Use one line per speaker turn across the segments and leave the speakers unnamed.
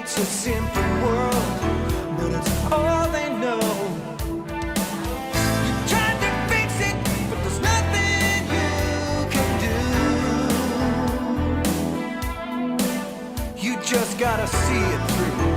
It's a simple world, but it's all they know. You tried to fix it, but there's nothing you can do. You just gotta see it through.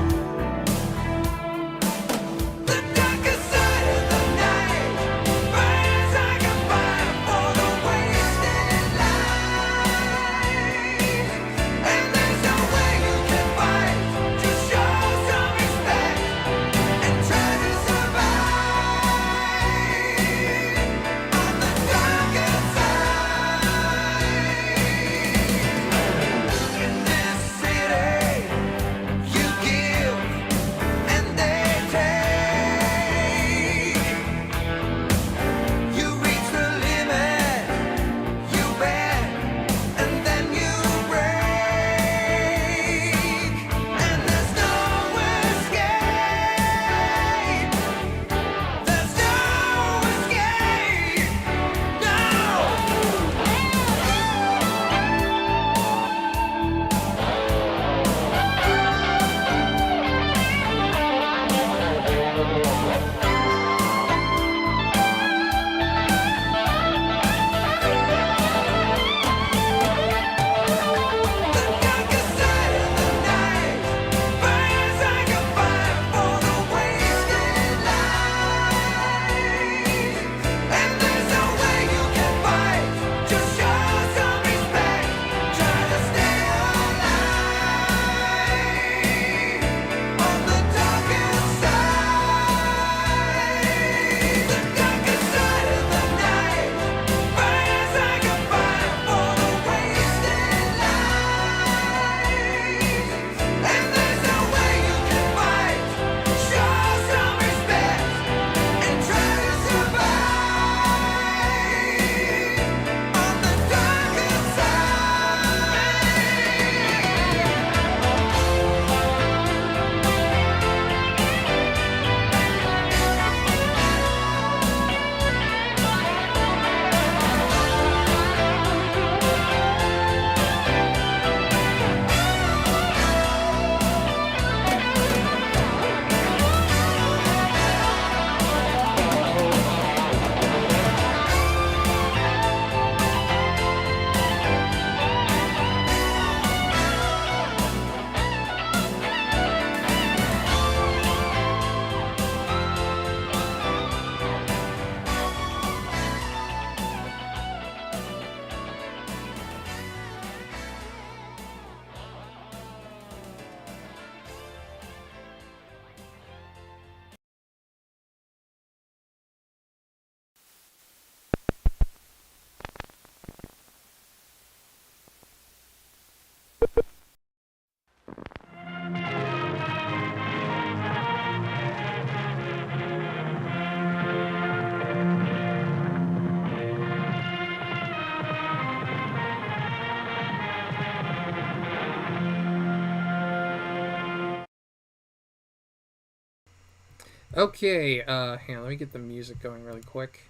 Okay, hang on, let me get the music going really quick.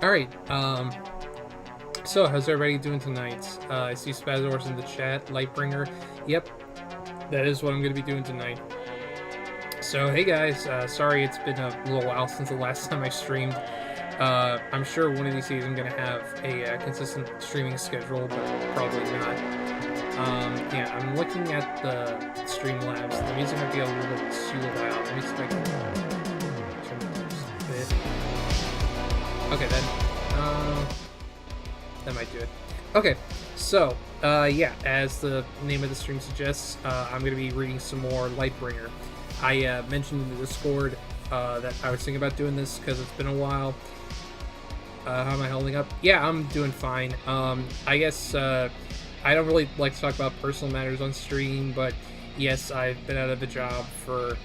Alright, so how's everybody doing tonight? I see Spazor's in the chat, Lightbringer. Yep, that is what I'm going to be doing tonight. So, hey guys, sorry it's been a little while since the last time I streamed. I'm sure one of these days I'm going to have a consistent streaming schedule, but probably not. Yeah, I'm looking at the Streamlabs. The music might be a little too loud. Let me see if I can turn it just a bit. Okay, that might do it. Okay, so, yeah, as the name of the stream suggests, I'm going to be reading some more Lightbringer. I mentioned in the Discord that I was thinking about doing this because it's been a while. How am I holding up? Yeah, I'm doing fine. I guess, I don't really like to talk about personal matters on stream, but yes, I've been out of a job for...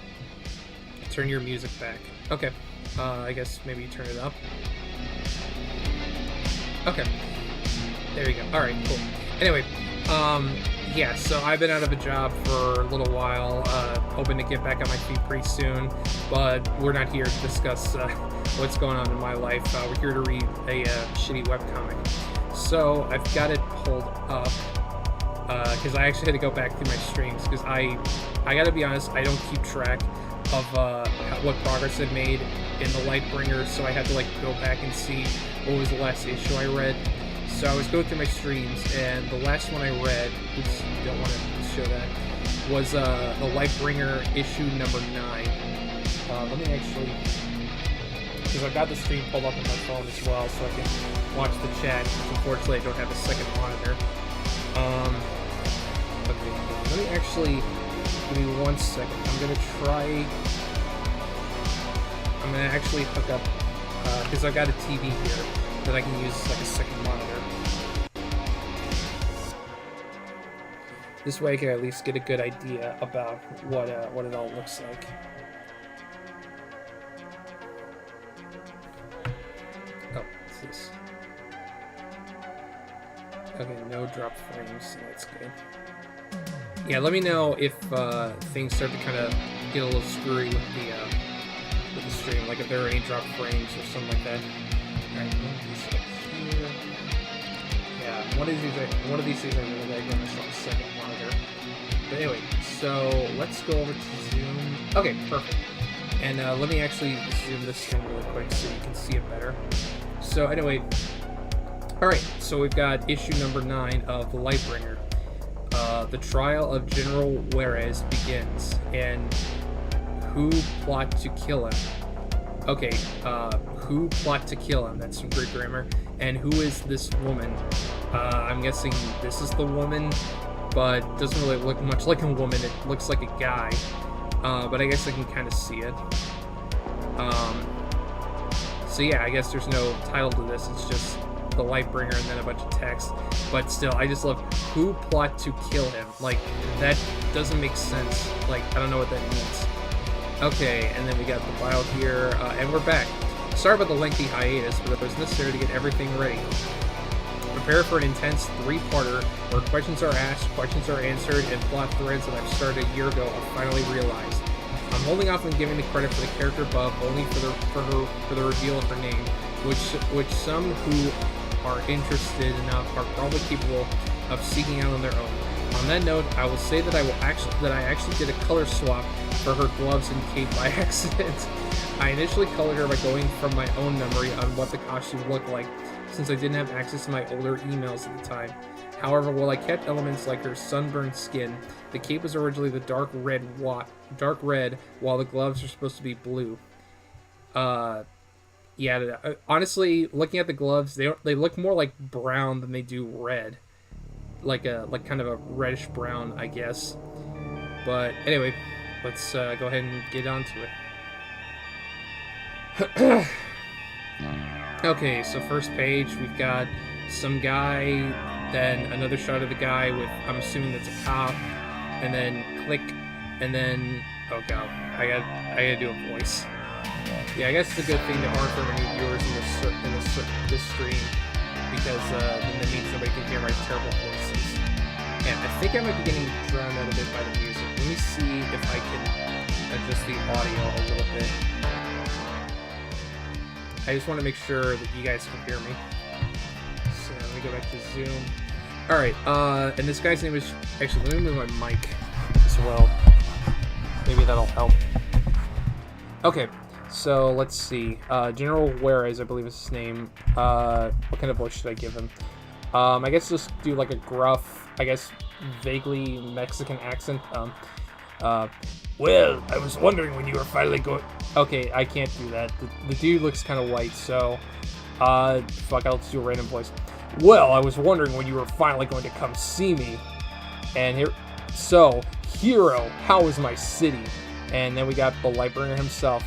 Turn your music back. Okay. I guess maybe turn it up. Okay. There you go. Alright, cool. Anyway, yeah, so I've been out of a job for a little while, hoping to get back on my feet pretty soon, but we're not here to discuss what's going on in my life. We're here to read a shitty webcomic. So I've got it pulled up, because I actually had to go back through my streams, because I I gotta be honest, I don't keep track of what progress I've made in the Lightbringer, so I had to like go back and see what was the last issue I read. So I was going through my streams, and the last one I read, oops, don't want to show that, was the Lightbringer issue number 9. Let me actually, because I've got the stream pulled up on my phone as well, so I can watch the chat. Unfortunately, I don't have a second monitor. Okay, let me actually, give me 1 second. I'm gonna actually hook up, because I've got a TV here that I can use as like a second monitor. This way I can at least get a good idea about what it all looks like. Oh, what's this? Okay, no drop frames, so that's good. Yeah, let me know if things start to kind of get a little screwy with the stream, like if there are any drop frames or something like that. Alright, here. Yeah, one of these things I'm really gonna get myself a second monitor. But anyway, so let's go over to Zoom. Okay, perfect. And let me actually zoom this in really quick so you can see it better. So anyway, alright, so we've got issue number 9 of the Lightbringer. The trial of General Juarez begins, and who plot to kill him? Okay, who plot to kill him? That's some great grammar. And who is this woman? I'm guessing this is the woman, but doesn't really look much like a woman. It looks like a guy, but I guess I can kind of see it. So yeah, I guess there's no title to this. It's just the Lightbringer and then a bunch of text. But still, I just love who plot to kill him. Like, that doesn't make sense. Like, I don't know what that means. Okay, and then we got the file here, and we're back. Sorry about the lengthy hiatus, but it was necessary to get everything ready. Prepare for an intense 3-parter where questions are asked, questions are answered, and plot threads that I've started a year ago are finally realized. I'm holding off on giving the credit for the character above only for the reveal of her name, which some who are interested enough are probably capable of seeking out on their own. On that note, I will say that I actually did a color swap for her gloves and cape by accident. I initially colored her by going from my own memory on what the costume looked like, since I didn't have access to my older emails at the time. However, while I kept elements like her sunburned skin, the cape was originally the dark red, while the gloves are supposed to be blue. Yeah, honestly, looking at the gloves, they look more like brown than they do red. Like kind of a reddish brown, I guess. But anyway, let's go ahead and get onto it. Okay, so first page, we've got some guy, then another shot of the guy with, I'm assuming that's a cop, and then click, and then, oh god, I gotta do a voice. Yeah, I guess it's a good thing there aren't very many viewers in this stream, because then that means nobody can hear my terrible voices. And I think I might be getting drowned out a bit by the music. Let me see if I can adjust the audio a little bit. I just want to make sure that you guys can hear me. So let me go back to Zoom. Alright, and this guy's name is... Actually, let me move my mic as well. Maybe that'll help. Okay, so let's see. General Juarez, I believe is his name. What kind of voice should I give him? I guess just do like a gruff, I guess vaguely Mexican accent. Well, I was wondering when you were finally going... Okay, I can't do that. The dude looks kind of white, so... fuck, I'll just do a random voice. Well, I was wondering when you were finally going to come see me. And here... So, hero, how is my city? And then we got the Lightbringer himself.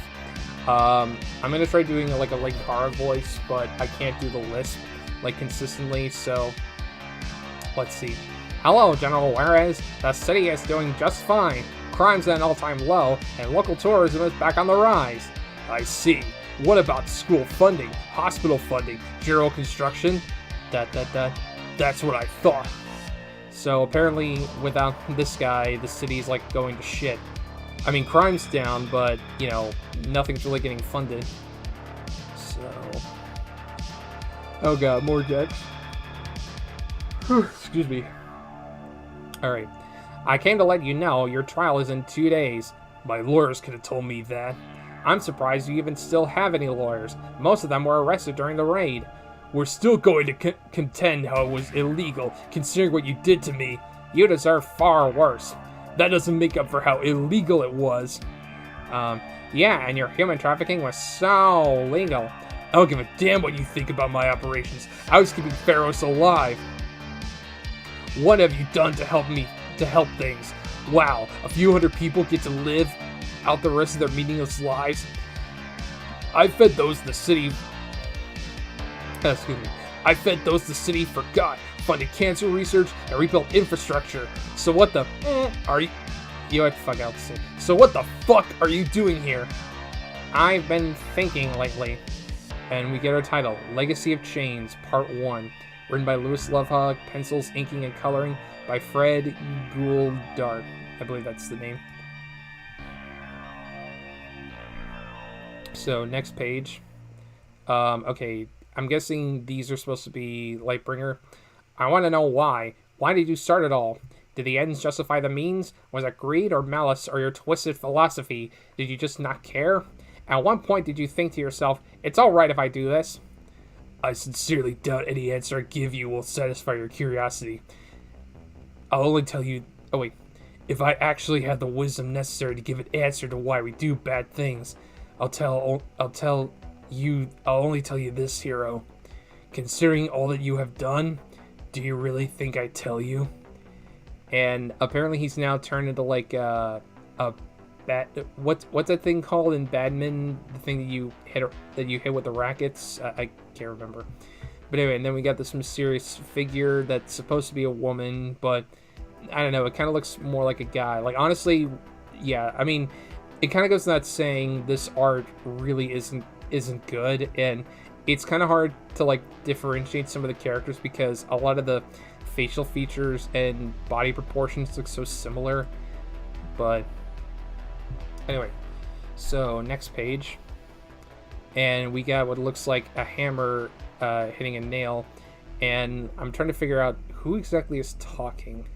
I'm gonna try doing like a Gara voice, but I can't do the lisp like consistently, so... Let's see. Hello, General Juarez. The city is doing just fine. Crime's at an all-time low, and local tourism is back on the rise. I see. What about school funding, hospital funding, general construction? That's what I thought. So apparently, without this guy, the city's like going to shit. I mean, crime's down, but, you know, nothing's really getting funded. So... Oh god, more decks. Excuse me. Alright. I came to let you know your trial is in 2 days. My lawyers could have told me that. I'm surprised you even still have any lawyers. Most of them were arrested during the raid. We're still going to contend how it was illegal, considering what you did to me. You deserve far worse. That doesn't make up for how illegal it was. Yeah, and your human trafficking was so legal. I don't give a damn what you think about my operations. I was keeping Pharaohs alive. What have you done to help things? Wow, a few hundred people get to live out the rest of their meaningless lives. I fed those the city. I fed those the city forgot, funded cancer research, and rebuilt infrastructure. So what the are you? You know what? Fuck out. So what the fuck are you doing here? I've been thinking lately. And we get our title, Legacy of Chains, Part 1. Written by Louis Lovehog, pencils, inking, and coloring by Fred Gouldart. I believe that's the name. So, next page. Okay, I'm guessing these are supposed to be Lightbringer. I want to know why. Why did you start it all? Did the ends justify the means? Was it greed or malice or your twisted philosophy? Did you just not care? At one point, did you think to yourself, it's alright if I do this? I sincerely doubt any answer I give you will satisfy your curiosity. I'll only tell you... Oh, wait. If I actually have the wisdom necessary to give an answer to why we do bad things, I'll only tell you this, hero. Considering all that you have done, do you really think I'd tell you? And apparently he's now turned into like a what's that thing called in badminton? The thing that you hit with the rackets? I can't remember. But anyway, and then we got this mysterious figure that's supposed to be a woman, but I don't know. It kind of looks more like a guy. Like honestly, yeah. I mean, it kind of goes without saying this art really isn't good, and it's kind of hard to like differentiate some of the characters because a lot of the facial features and body proportions look so similar. But anyway, so next page, and we got what looks like a hammer hitting a nail, and I'm trying to figure out who exactly is talking.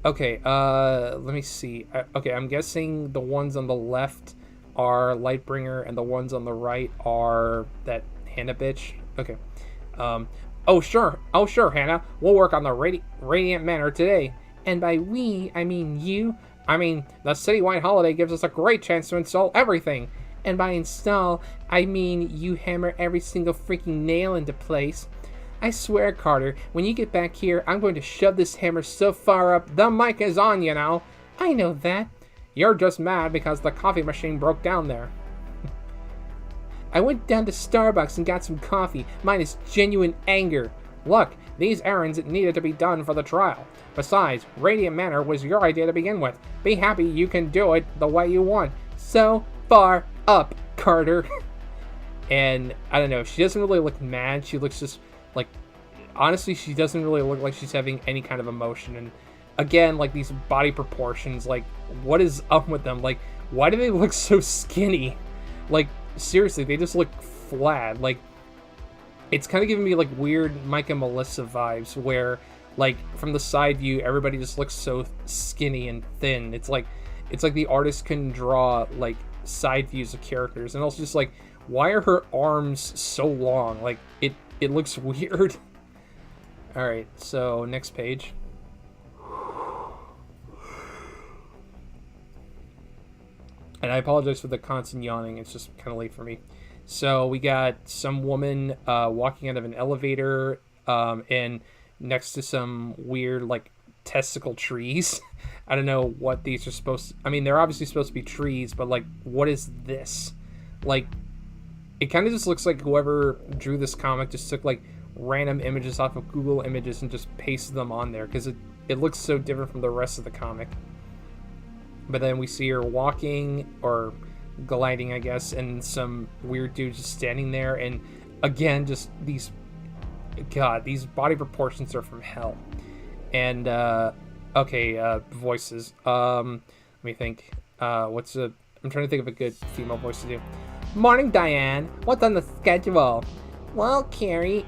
Okay, let me see. Okay, I'm guessing the ones on the left are Lightbringer, and the ones on the right are that Hannah bitch. Okay. Oh sure, Hannah. We'll work on the Radiant Manor today. And by we, I mean you. I mean, the citywide holiday gives us a great chance to install everything. And by install, I mean you hammer every single freaking nail into place. I swear, Carter, when you get back here, I'm going to shove this hammer so far up, the mic is on, you know. I know that. You're just mad because the coffee machine broke down there. I went down to Starbucks and got some coffee. Mine is genuine anger. Look, these errands needed to be done for the trial. Besides, Radiant Manor was your idea to begin with. Be happy you can do it the way you want. So far up, Carter. And, I don't know, she doesn't really look mad. She looks just, like, honestly, she doesn't really look like she's having any kind of emotion. And, again, like, these body proportions, like, what is up with them? Like, why do they look so skinny? Like, seriously, they just look flat. Like, it's kind of giving me, like, weird Mike and Melissa vibes, where, like, from the side view, everybody just looks so skinny and thin. It's like the artist can draw, like, side views of characters, and also just, like, why are her arms so long? Like, it looks weird. Alright, so, next page. And I apologize for the constant yawning, it's just kind of late for me. So, we got some woman walking out of an elevator, and next to some weird, like, testicle trees. I don't know what these are supposed to... I mean, they're obviously supposed to be trees, but, like, what is this? Like, it kind of just looks like whoever drew this comic just took, like, random images off of Google Images and just pasted them on there, because it looks so different from the rest of the comic. But then we see her walking, or gliding, I guess, and some weird dude just standing there, and again, just these... God, these body proportions are from hell. And, okay, voices. Let me think. I'm trying to think of a good female voice to do. Morning, Diane. What's on the schedule? Well, Carrie,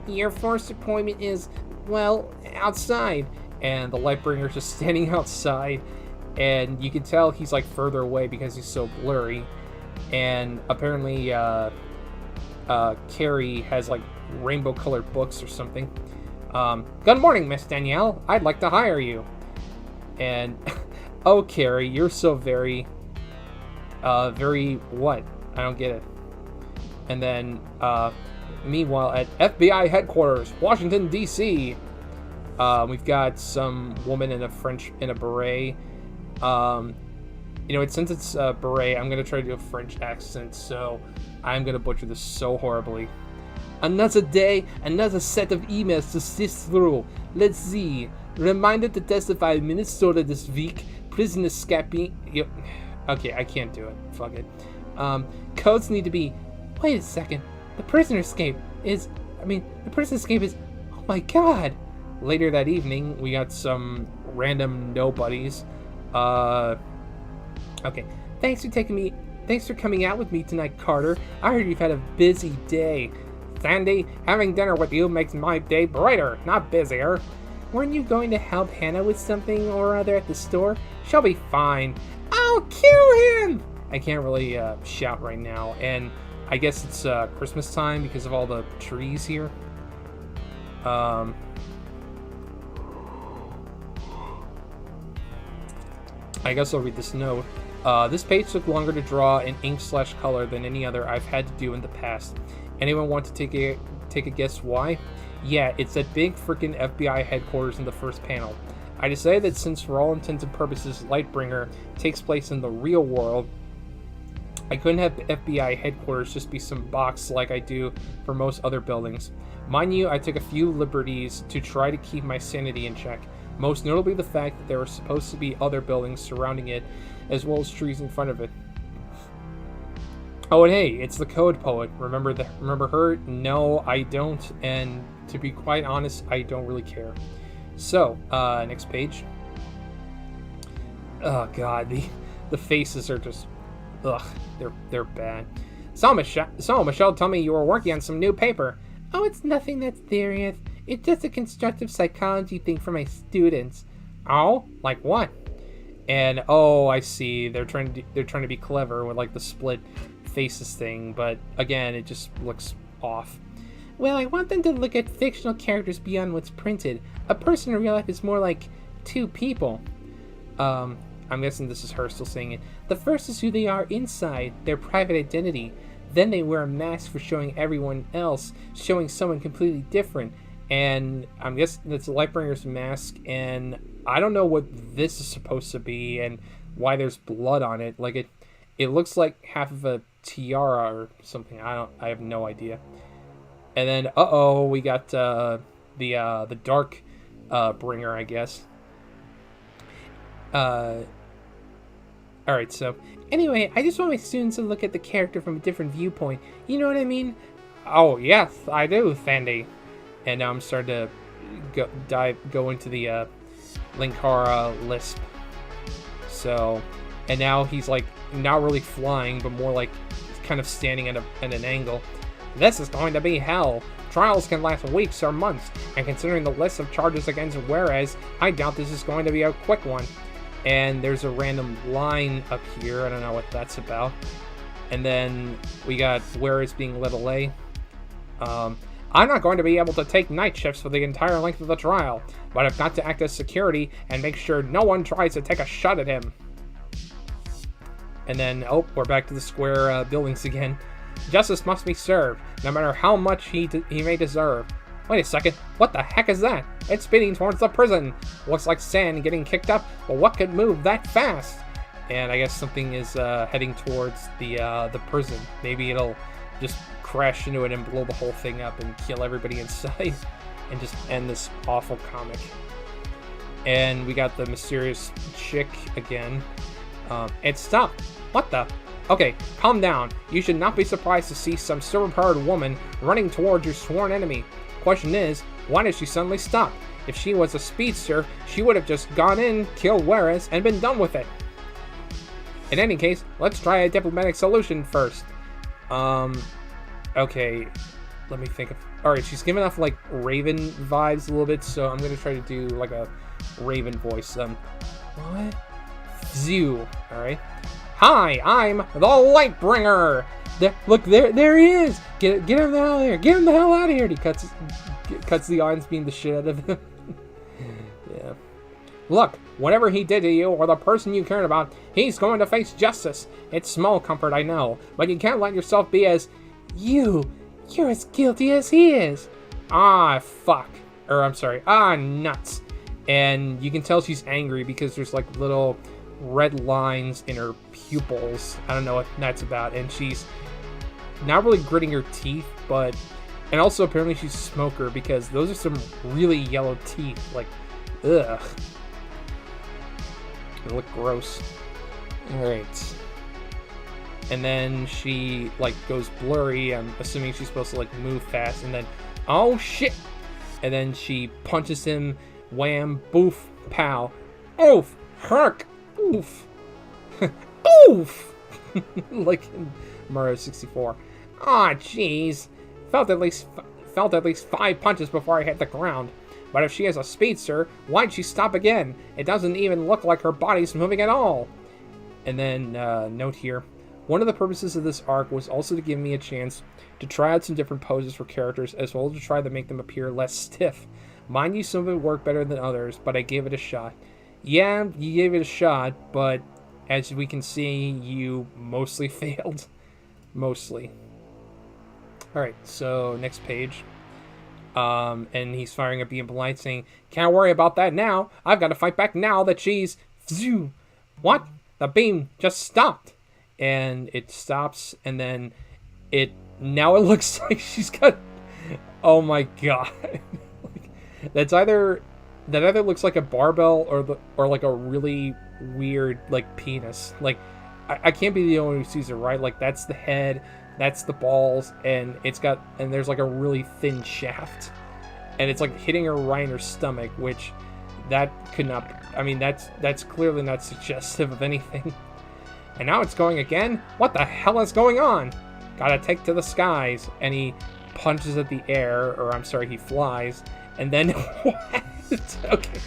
your first appointment is, well, outside. And the Lightbringer's just standing outside, and you can tell he's like further away because he's so blurry. And apparently Carrie has like rainbow colored books or something. Good morning, Miss Danielle. I'd like to hire you. And oh, Carrie, you're so very what? I don't get it. And then meanwhile at FBI headquarters, Washington D.C., we've got some woman in a beret. Since it's a beret, I'm gonna try to do a French accent, so I'm gonna butcher this so horribly. Another day, another set of emails to sift through. Let's see. Reminded to testify in Minnesota this week. Prison escaping. Yep. Okay, I can't do it. Fuck it. Codes need to be. Wait a second. The prison escape is. Oh my god. Later that evening, we got some random nobodies. Okay. Thanks for coming out with me tonight, Carter. I heard you've had a busy day. Sandy, having dinner with you makes my day brighter, not busier. Weren't you going to help Hannah with something or other at the store? She'll be fine. I'll kill him! I can't really shout right now, and I guess it's Christmas time because of all the trees here. I guess I'll read this note. This page took longer to draw in ink/color than any other I've had to do in the past. Anyone want to take a guess why? Yeah, it's that big freaking FBI headquarters in the first panel. I decided that since for all intents and purposes Lightbringer takes place in the real world, I couldn't have FBI headquarters just be some box like I do for most other buildings. Mind you, I took a few liberties to try to keep my sanity in check, most notably the fact that there were supposed to be other buildings surrounding it, as well as trees in front of it. Oh, and hey, it's the Code Poet. Remember her? No, I don't, and to be quite honest, I don't really care. So, next page. Oh god, the faces are just, ugh, they're bad. So Michelle told me you were working on some new paper. Oh, it's nothing that's serious. It's just a constructive psychology thing for my students. Oh, like what? And oh, I see. They're trying to be clever with like the split faces thing, but again, it just looks off. Well, I want them to look at fictional characters beyond what's printed. A person in real life is more like two people. I'm guessing this is her still saying it. The first is who they are inside, their private identity. Then they wear a mask for showing everyone else, showing someone completely different. And I'm guessing that's a Lightbringer's mask, and I don't know what this is supposed to be and why there's blood on it. Like it looks like half of a tiara or something. I have no idea. And then we got the dark bringer, I guess. Alright, so anyway, I just want my students to look at the character from a different viewpoint. You know what I mean? Oh yes, I do, Sandy. And now I'm starting to go into the Linkara lisp. So, and now he's like not really flying, but more like kind of standing at an angle. This is going to be hell. Trials can last weeks or months, and considering the list of charges against Juarez, I doubt this is going to be a quick one. And there's a random line up here. I don't know what that's about. And then we got Juarez being led away. I'm not going to be able to take night shifts for the entire length of the trial, but I've got to act as security and make sure no one tries to take a shot at him. And then, we're back to the square buildings again. Justice must be served, no matter how much he may deserve. Wait a second, what the heck is that? It's speeding towards the prison. Looks like sand getting kicked up, but what could move that fast? And I guess something is heading towards the prison. Maybe it'll just crash into it and blow the whole thing up and kill everybody inside and just end this awful comic. And we got the mysterious chick again. It stopped. What the? Okay, calm down. You should not be surprised to see some silver-powered woman running towards your sworn enemy. Question is, why did she suddenly stop? If she was a speedster, she would have just gone in, killed Juarez, and been done with it. In any case, let's try a diplomatic solution first. Okay. let me think of... Alright, she's giving off, like, Raven vibes a little bit, so I'm gonna try to do, like, a Raven voice. What? Zoo. Alright. Hi, I'm the Lightbringer! Look, there he is! Get him the hell out of here! Get him the hell out of here! And he cuts the ions beam the shit out of him. Yeah. Look, whatever he did to you, or the person you cared about, he's going to face justice. It's small comfort, I know, but you can't let yourself be as... You're as guilty as he is. Ah, fuck. Or, I'm sorry. Ah, nuts. And you can tell she's angry because there's, like, little red lines in her pupils. I don't know what that's about. And she's not really gritting her teeth, but... And also, apparently, she's a smoker because those are some really yellow teeth. Like, ugh. They look gross. Alright. And then she, like, goes blurry. I'm assuming she's supposed to, like, move fast. And then, oh, shit! And then she punches him. Wham, boof, pow. Oof! Herk! Oof! Oof! Like in Mario 64. Aw, jeez. Felt at least 5 punches before I hit the ground. But if she is a speedster, why'd she stop again? It doesn't even look like her body's moving at all. And then, note here. One of the purposes of this arc was also to give me a chance to try out some different poses for characters, as well as to try to make them appear less stiff. Mind you, some of it worked better than others, but I gave it a shot. Yeah, you gave it a shot, but as we can see, you mostly failed. Mostly. Alright, so next page. And he's firing a beam of light saying, can't worry about that now. I've got to fight back now that she's... Phew. What? The beam just stopped. And it stops, and then now it looks like she's got... Oh my god. That either looks like a barbell or like a really weird, like, penis. Like, I can't be the only one who sees it, right? Like, that's the head, that's the balls, and there's like a really thin shaft. And it's like hitting her right in her stomach, which that could not... I mean, that's clearly not suggestive of anything. And now it's going again? What the hell is going on? Gotta take to the skies. And he punches at the air, or I'm sorry, he flies. And then, what? Okay.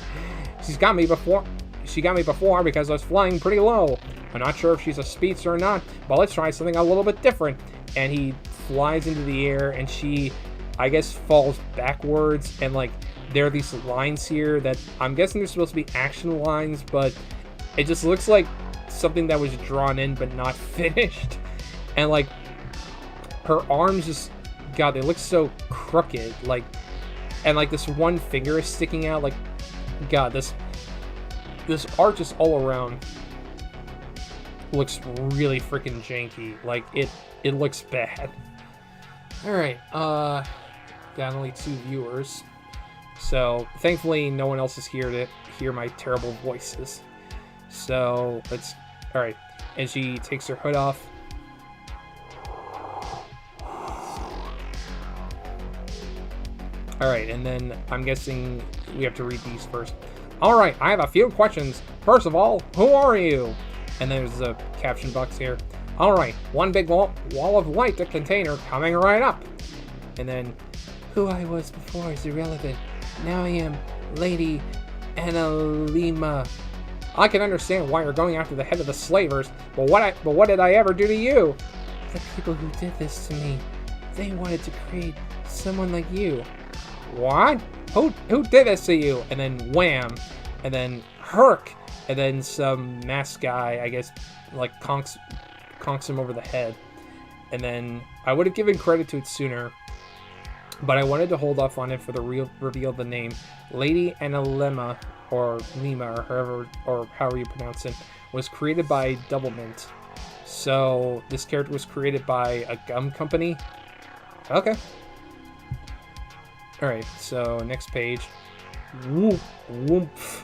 She got me before because I was flying pretty low. I'm not sure if she's a speedster or not, but let's try something a little bit different. And he flies into the air, and she, I guess, falls backwards. And, like, there are these lines here that I'm guessing they're supposed to be action lines, but it just looks like something that was drawn in but not finished. And, like, her arms just, god, they look so crooked. Like, and, like, this one finger is sticking out. Like, god, this art just all around looks really freaking janky. Like, it looks bad. Alright, got only 2 viewers. So, thankfully, no one else is here to hear my terrible voices. So, let's... Alright, and she takes her hood off. Alright, and then I'm guessing we have to read these first. Alright, I have a few questions. First of all, who are you? And there's a caption box here. Alright, one big wall of light to container coming right up. And then, who I was before is irrelevant. Now I am Lady Annalima. I can understand why you're going after the head of the slavers, but what did I ever do to you? The people who did this to me, they wanted to create someone like you. What? Who did this to you? And then wham, and then herk, and then some masked guy, I guess, like conks him over the head. And then I would have given credit to it sooner, but I wanted to hold off on it for the reveal of the name. Lady Annalima, or Lima, or however you pronounce it, was created by Doublemint. So this character was created by a gum company. Okay. Alright, so next page. Whoop, whoomph,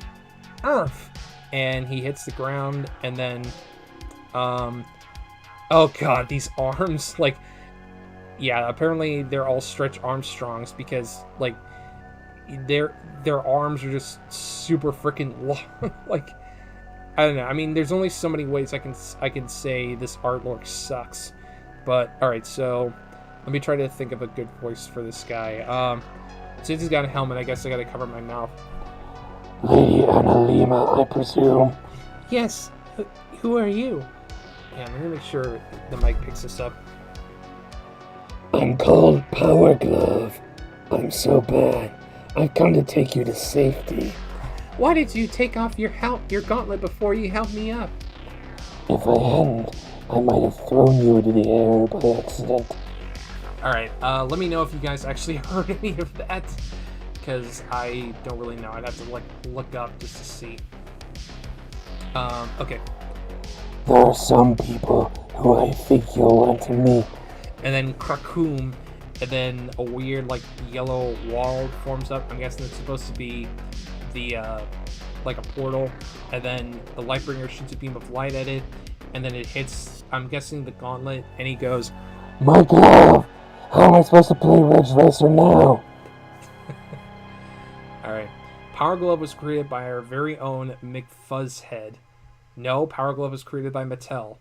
earth. And he hits the ground, and then, oh god, these arms, like, yeah, apparently they're all Stretch Armstrongs because, like, their arms are just super freaking long. Like, I don't know. I mean, there's only so many ways I can say this artwork sucks. But all right, so Let me try to think of a good voice for this guy. Since he's got a helmet, I guess I gotta cover my mouth.
Lady Annalima, I presume.
Yes. Who are you? Yeah, I'm gonna make sure the mic picks this up.
I'm called Power Glove. I'm so bad. I've come to take you to safety.
Why did you take off your gauntlet before you helped me up?
If I hadn't, I might have thrown you into the air by accident.
Alright, let me know if you guys actually heard any of that, because I don't really know. I'd have to, look up just to see. Okay.
There are some people who I think you'll want to meet.
And then Krakoom, and then a weird, yellow wall forms up. I'm guessing it's supposed to be the, a portal, and then the Lightbringer shoots a beam of light at it, and then it hits, I'm guessing, the gauntlet, and he goes,
My glove! How am I supposed to play Ridge Racer now?
Alright. Power Glove was created by our very own McFuzzhead. No, Power Glove was created by Mattel.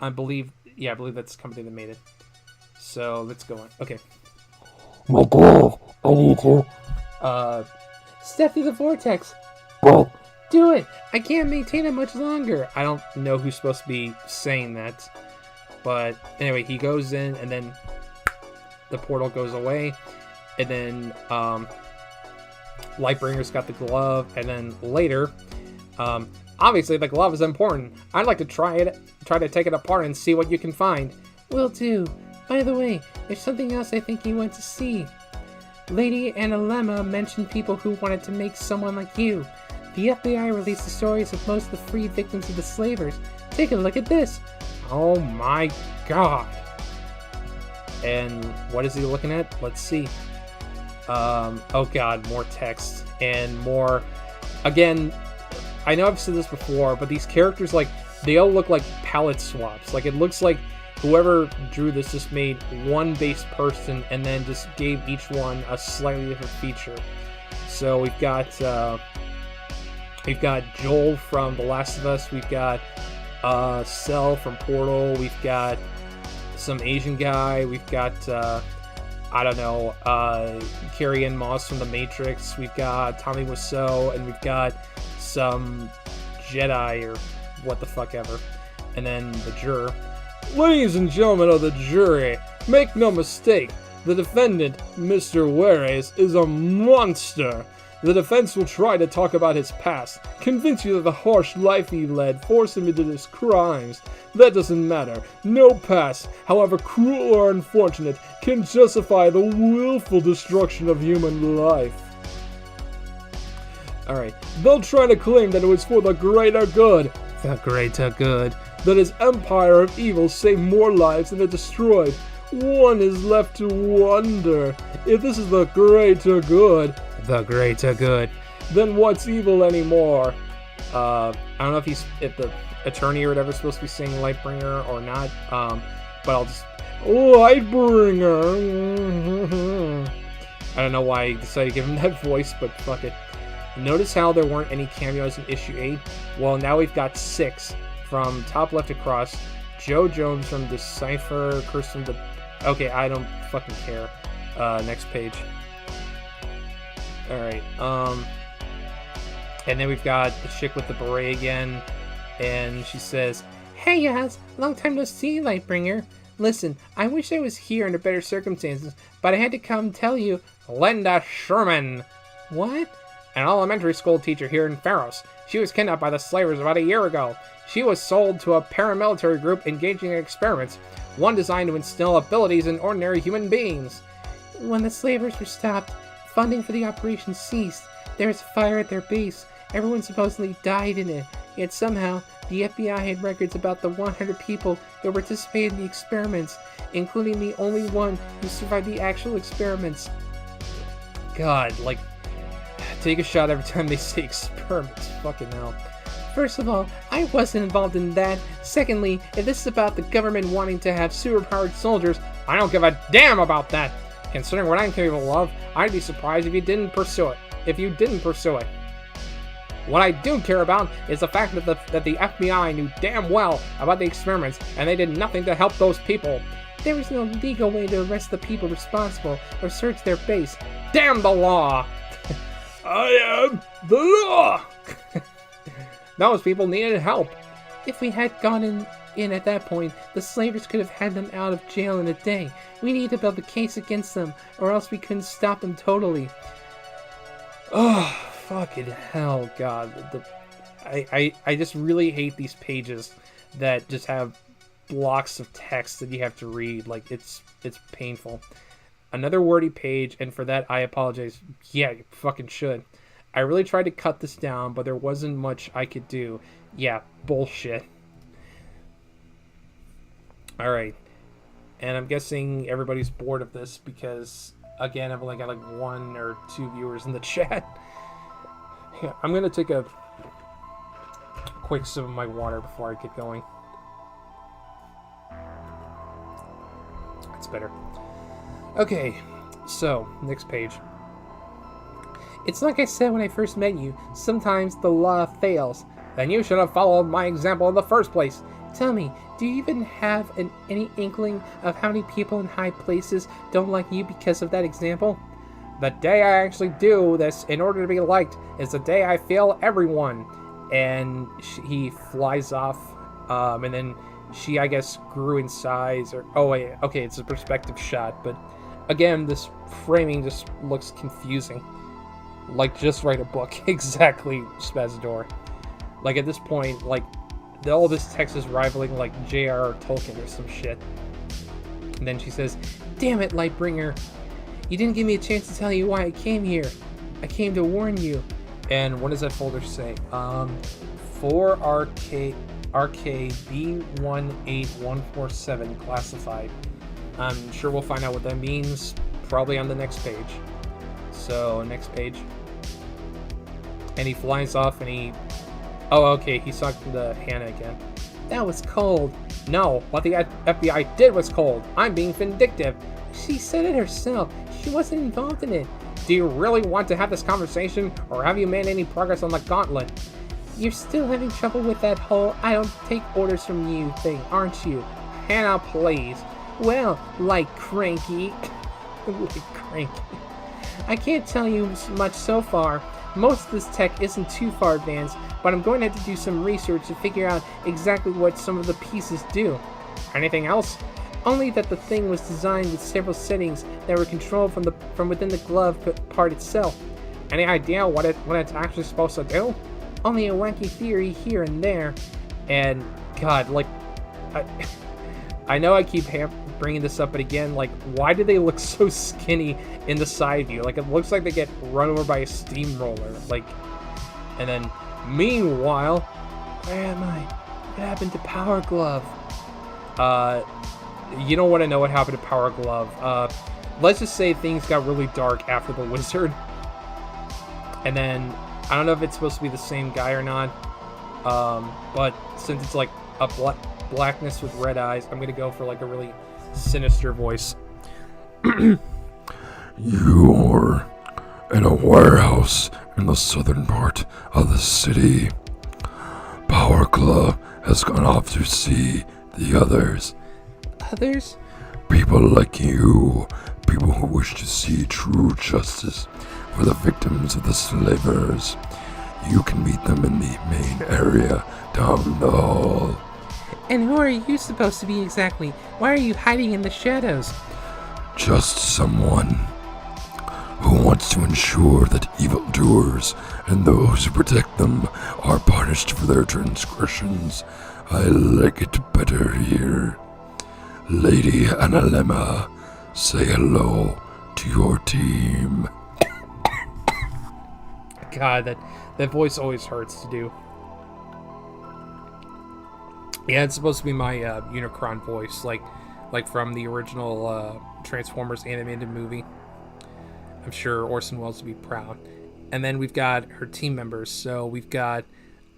I believe that's the company that made it. So, let's go on. Okay.
My glove! I need to.
Step through the vortex.
What?
Do it! I can't maintain it much longer. I don't know who's supposed to be saying that. But anyway, he goes in, and then the portal goes away. And then Lightbringer's got the glove. And then later, obviously the glove is important. I'd like to try to take it apart and see what you can find. Will do. By the way, there's something else I think you want to see. Lady Annalima mentioned people who wanted to make someone like you. The FBI released the stories of most of the freed victims of the slavers. Take a look at this. Oh my god. And what is he looking at? Let's see. Oh god, more text and more. Again, I know I've said this before, but these characters, they all look like palette swaps. It looks like whoever drew this just made one base person and then just gave each one a slightly different feature. So we've got Joel from The Last of Us. We've got Cell from Portal. We've got some Asian guy. We've got Carrie-Anne Moss from The Matrix. We've got Tommy Wiseau, and we've got some Jedi or what the fuck ever. And then the juror. Ladies and gentlemen of the jury, make no mistake, the defendant, Mr. Juarez, is a monster. The defense will try to talk about his past, convince you that the harsh life he led forced him into his crimes. That doesn't matter. No past, however cruel or unfortunate, can justify the willful destruction of human life. Alright, they'll try to claim that it was for the greater good. The greater good. That his empire of evil saved more lives than it destroyed. One is left to wonder, if this is the greater good, then what's evil anymore? I don't know if the attorney or whatever is supposed to be saying Lightbringer or not, but I'll just... Lightbringer! I don't know why I decided to give him that voice, but fuck it. Notice how there weren't any cameos in issue 8? Well, now we've got 6. From top left across, Joe Jones from Decipher, Kirsten the... Okay, I don't fucking care. Next page. Alright, and then we've got the chick with the beret again, and she says, Hey guys, long time no see, Lightbringer. Listen, I wish I was here under better circumstances, but I had to come tell you, Linda Sherman. What? An elementary school teacher here in Pharos. She was kidnapped by the slavers about a year ago. She was sold to a paramilitary group engaging in experiments, one designed to instill abilities in ordinary human beings. When the slavers were stopped, funding for the operation ceased. There was a fire at their base. Everyone supposedly died in it. Yet somehow, the FBI had records about the 100 people that participated in the experiments, including the only one who survived the actual experiments. God, take a shot every time they say experiments. Fucking hell. First of all, I wasn't involved in that. Secondly, if this is about the government wanting to have superpowered soldiers, I don't give a damn about that. Considering what I'm capable of, I'd be surprised if you didn't pursue it. What I do care about is the fact that the FBI knew damn well about the experiments, and they did nothing to help those people. There was no legal way to arrest the people responsible or search their base. Damn the law! I am the law! Those people needed help. If we had gone in at that point, the slavers could have had them out of jail in a day. We need to build a case against them, or else we couldn't stop them totally. Oh, fucking hell, God. I just really hate these pages that just have blocks of text that you have to read. Like, it's painful. Another wordy page, and for that I apologize. Yeah, you fucking should. I really tried to cut this down, but there wasn't much I could do. Yeah, bullshit. Alright. And I'm guessing everybody's bored of this because, again, I've only got like 1 or 2 viewers in the chat. Yeah, I'm gonna take a quick sip of my water before I get going. It's better. Okay, so, next page. It's like I said when I first met you, sometimes the law fails. Then you should have followed my example in the first place. Tell me, do you even have any inkling of how many people in high places don't like you because of that example? The day I actually do this in order to be liked is the day I fail everyone. And he flies off, and then she, I guess, grew in size, or, oh wait, okay, it's a perspective shot, but again, this framing just looks confusing. Like, just write a book. Exactly, Spazador. Like, at this point, like, all this text is rivaling, like, J.R.R. Tolkien or some shit. And then she says, "Damn it, Lightbringer. You didn't give me a chance to tell you why I came here. I came to warn you." And what does that folder say? 4RKB18147 classified. I'm sure we'll find out what that means probably on the next page. So, next page. And he flies off and he... Oh, okay, he's talking to Hannah again. That was cold. No, what the FBI did was cold. I'm being vindictive. She said it herself. She wasn't involved in it. Do you really want to have this conversation, or have you made any progress on the gauntlet? You're still having trouble with that whole I don't take orders from you thing, aren't you? Hannah, please. Well, like cranky. Like cranky. I can't tell you much so far. Most of this tech isn't too far advanced, but I'm going to have to do some research to figure out exactly what some of the pieces do. Anything else? Only that the thing was designed with several settings that were controlled from within the glove part itself. Any idea what it's actually supposed to do? Only a wacky theory here and there. And God, like, I know I keep bringing this up, but again, like, why do they look so skinny in the side view? Like, it looks like they get run over by a steamroller. Like, and then, meanwhile, where am I? What happened to Power Glove? You don't want to know what happened to Power Glove. Let's just say things got really dark after the wizard. And then, I don't know if it's supposed to be the same guy or not. But since it's like a blackness with red eyes, I'm gonna go for like a really sinister voice.
You're in a warehouse in the southern part of the city. Power Glove has gone off to see the others.
Others?
People like you. People who wish to see true justice for the victims of the slavers. You can meet them in the main area down the hall.
And who are you supposed to be exactly? Why are you hiding in the shadows?
Just someone who wants to ensure that evildoers and those who protect them are punished for their transgressions. I like it better here. Lady Analema, say hello to your team.
God, that voice always hurts to do. Yeah, it's supposed to be my Unicron voice, like from the original Transformers animated movie. I'm sure Orson Welles would be proud. And then we've got her team members. So we've got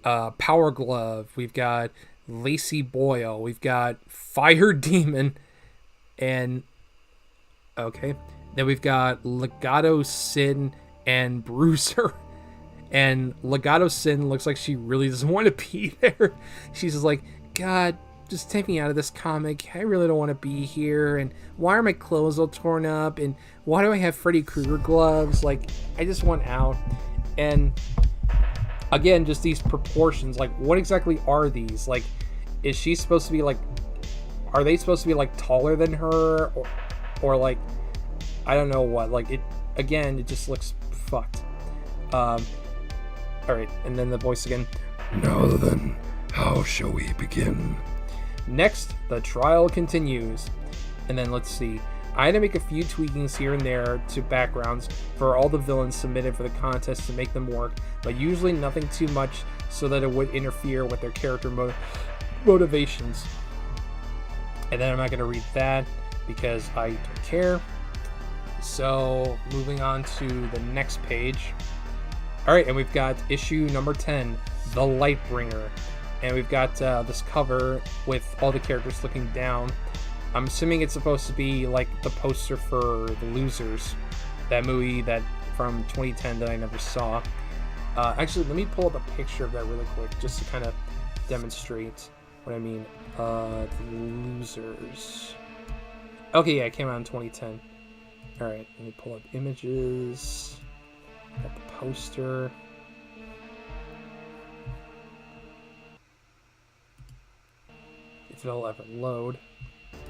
Power Glove, we've got Lacey Boyle, we've got Fire Demon, and okay, then we've got Legato Sin and Bruiser. And Legato Sin looks like she really doesn't want to be there. She's just like, God, just take me out of this comic. I really don't want to be here. And why are my clothes all torn up? And why do I have Freddy Krueger gloves? Like, I just want out. And again, just these proportions. Like, what exactly are these? Like, is she supposed to be like, are they supposed to be like taller than her? Or like, I don't know what. Like, it, again, it just looks fucked. Alright, and then the voice again.
Now then, how shall we begin?
Next, the trial continues. And then let's see. I had to make a few tweakings here and there to backgrounds for all the villains submitted for the contest to make them work, but usually nothing too much so that it would interfere with their character motivations. And then I'm not going to read that because I don't care. So, moving on to the next page. Alright, and we've got issue number 10, The Lightbringer. And we've got this cover with all the characters looking down. I'm assuming it's supposed to be like the poster for The Losers, that movie that from 2010 that I never saw. Actually, let me pull up a picture of that really quick, just to kind of demonstrate what I mean. The Losers. Okay, yeah, it came out in 2010. Alright, let me pull up images. Got the poster. If it'll ever load.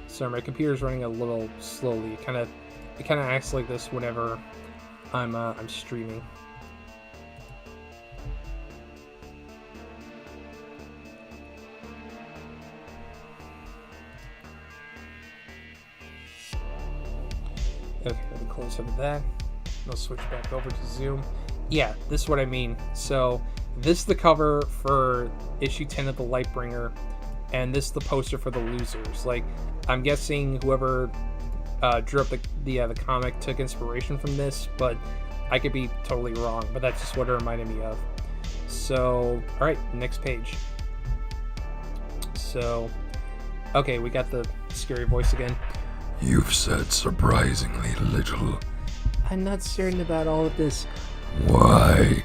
Sorry, my computer's running a little slowly. It kind of acts like this whenever I'm streaming. Okay, let me close up that. I'll switch back over to Zoom. Yeah, this is what I mean. So, this is the cover for issue 10 of The Lightbringer, and this is the poster for The Losers. Like, I'm guessing whoever drew up the comic took inspiration from this, but I could be totally wrong, but that's just what it reminded me of. So, alright, next page. So, okay, we got the scary voice again.
You've said surprisingly little.
I'm not certain about all of this.
Why?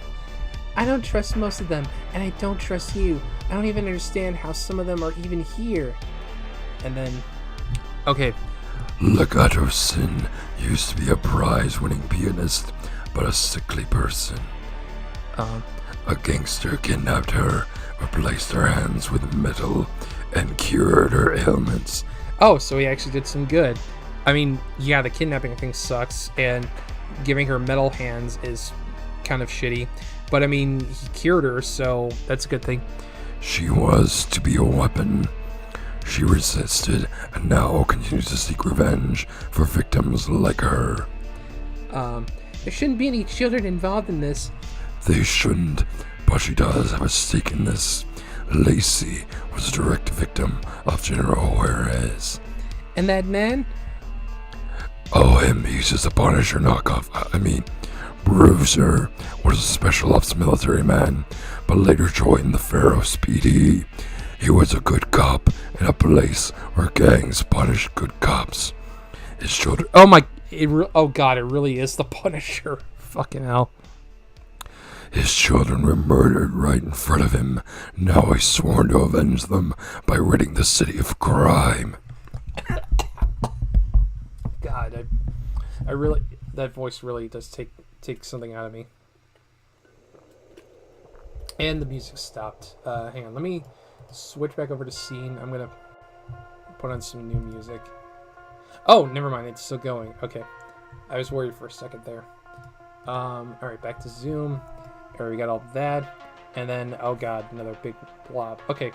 I don't trust most of them, and I don't trust you. I don't even understand how some of them are even here. And then... Okay.
Legato Sin used to be a prize-winning pianist, but a sickly person. A gangster kidnapped her, replaced her hands with metal, and cured her ailments.
Oh, so he actually did some good. I mean, yeah, the kidnapping thing sucks, and giving her metal hands is kind of shitty. But I mean, he cured her, so that's a good thing.
She was to be a weapon. She resisted, and now continues to seek revenge for victims like her.
There shouldn't be any children involved in this.
They shouldn't, but she does have a stake in this. Lacey was a direct victim of General Juarez.
And that man?
Oh, him, he's just a Punisher knockoff. Bruiser was a special ops military man, but later joined the Pharaoh's PD. He was a good cop in a place where gangs punish good cops. His children...
Oh god, it really is the Punisher. Fucking hell.
His children were murdered right in front of him. Now he's sworn to avenge them by ridding the city of crime.
God, I really... That voice really does take something out of me. And the music stopped. Hang on, let me switch back over to scene. I'm gonna put on some new music. Oh, never mind, it's still going. Okay. I was worried for a second there. Alright, back to Zoom. Alright, we got all that. And then, oh god, another big blob. Okay.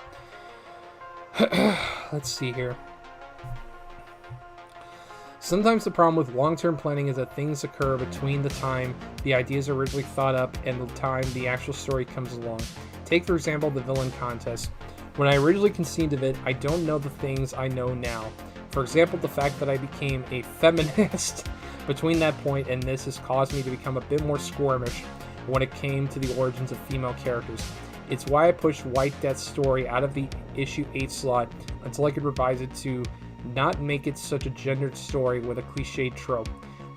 Let's see here. Sometimes the problem with long-term planning is that things occur between the time the ideas are originally thought up and the time the actual story comes along. Take, for example, the villain contest. When I originally conceived of it, I don't know the things I know now. For example, the fact that I became a feminist between that point and this has caused me to become a bit more squirmish when it came to the origins of female characters. It's why I pushed White Death's story out of the issue 8 slot until I could revise it to not make it such a gendered story with a cliched trope.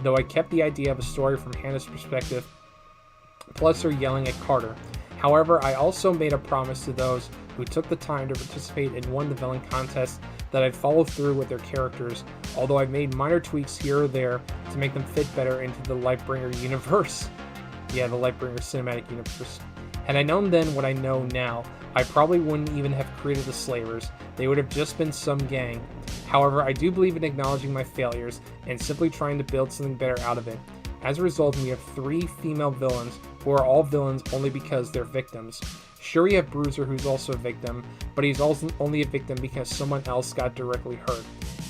Though I kept the idea of a story from Hannah's perspective, plus her yelling at Carter. However, I also made a promise to those who took the time to participate and won the villain contest that I'd follow through with their characters, although I've made minor tweaks here or there to make them fit better into the Lightbringer universe. Yeah, the Lightbringer cinematic universe. Had I known then what I know now, I probably wouldn't even have created the Slavers. They would have just been some gang. However, I do believe in acknowledging my failures and simply trying to build something better out of it. As a result, we have 3 female villains who are all villains only because they're victims. Sure, we have Bruiser, who's also a victim, but he's also only a victim because someone else got directly hurt.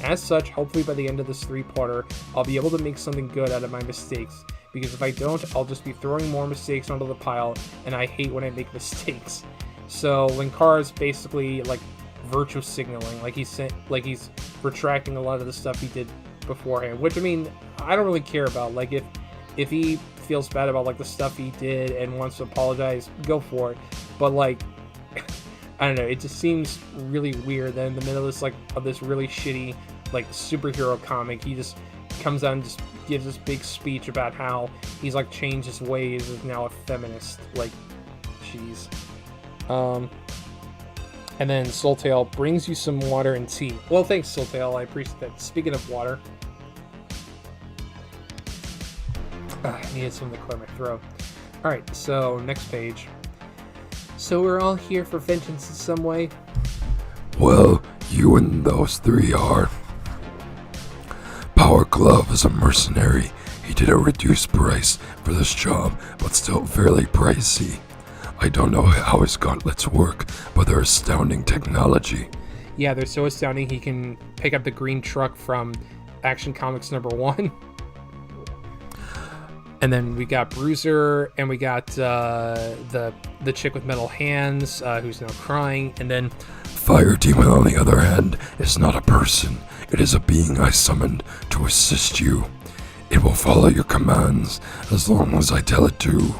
As such, hopefully by the end of this 3-parter, I'll be able to make something good out of my mistakes, because if I don't, I'll just be throwing more mistakes onto the pile, and I hate when I make mistakes. So Linkar's basically like virtue signaling, like he's retracting a lot of the stuff he did beforehand, which I mean, I don't really care about. Like if he feels bad about like the stuff he did and wants to apologize, go for it. But like, I don't know, it just seems really weird that in the middle of this really shitty like superhero comic, he just comes out and just gives this big speech about how he's like changed his ways, is now a feminist. Like, jeez. And then Soultail brings you some water and tea. Well, thanks, Soultail. I appreciate that. Speaking of water, I needed something to clear my throat. Alright, so next page. So we're all here for vengeance in some way.
Well, you and those 3 are. Power Glove is a mercenary. He did a reduced price for this job, but still fairly pricey. I don't know how his gauntlets work, but they're astounding technology.
Yeah, they're so astounding he can pick up the green truck from Action Comics #1. And then we got Bruiser, and we got the chick with metal hands, who's now crying, and then
Fire Demon, on the other hand, is not a person. It is a being I summoned to assist you. It will follow your commands as long as I tell it to.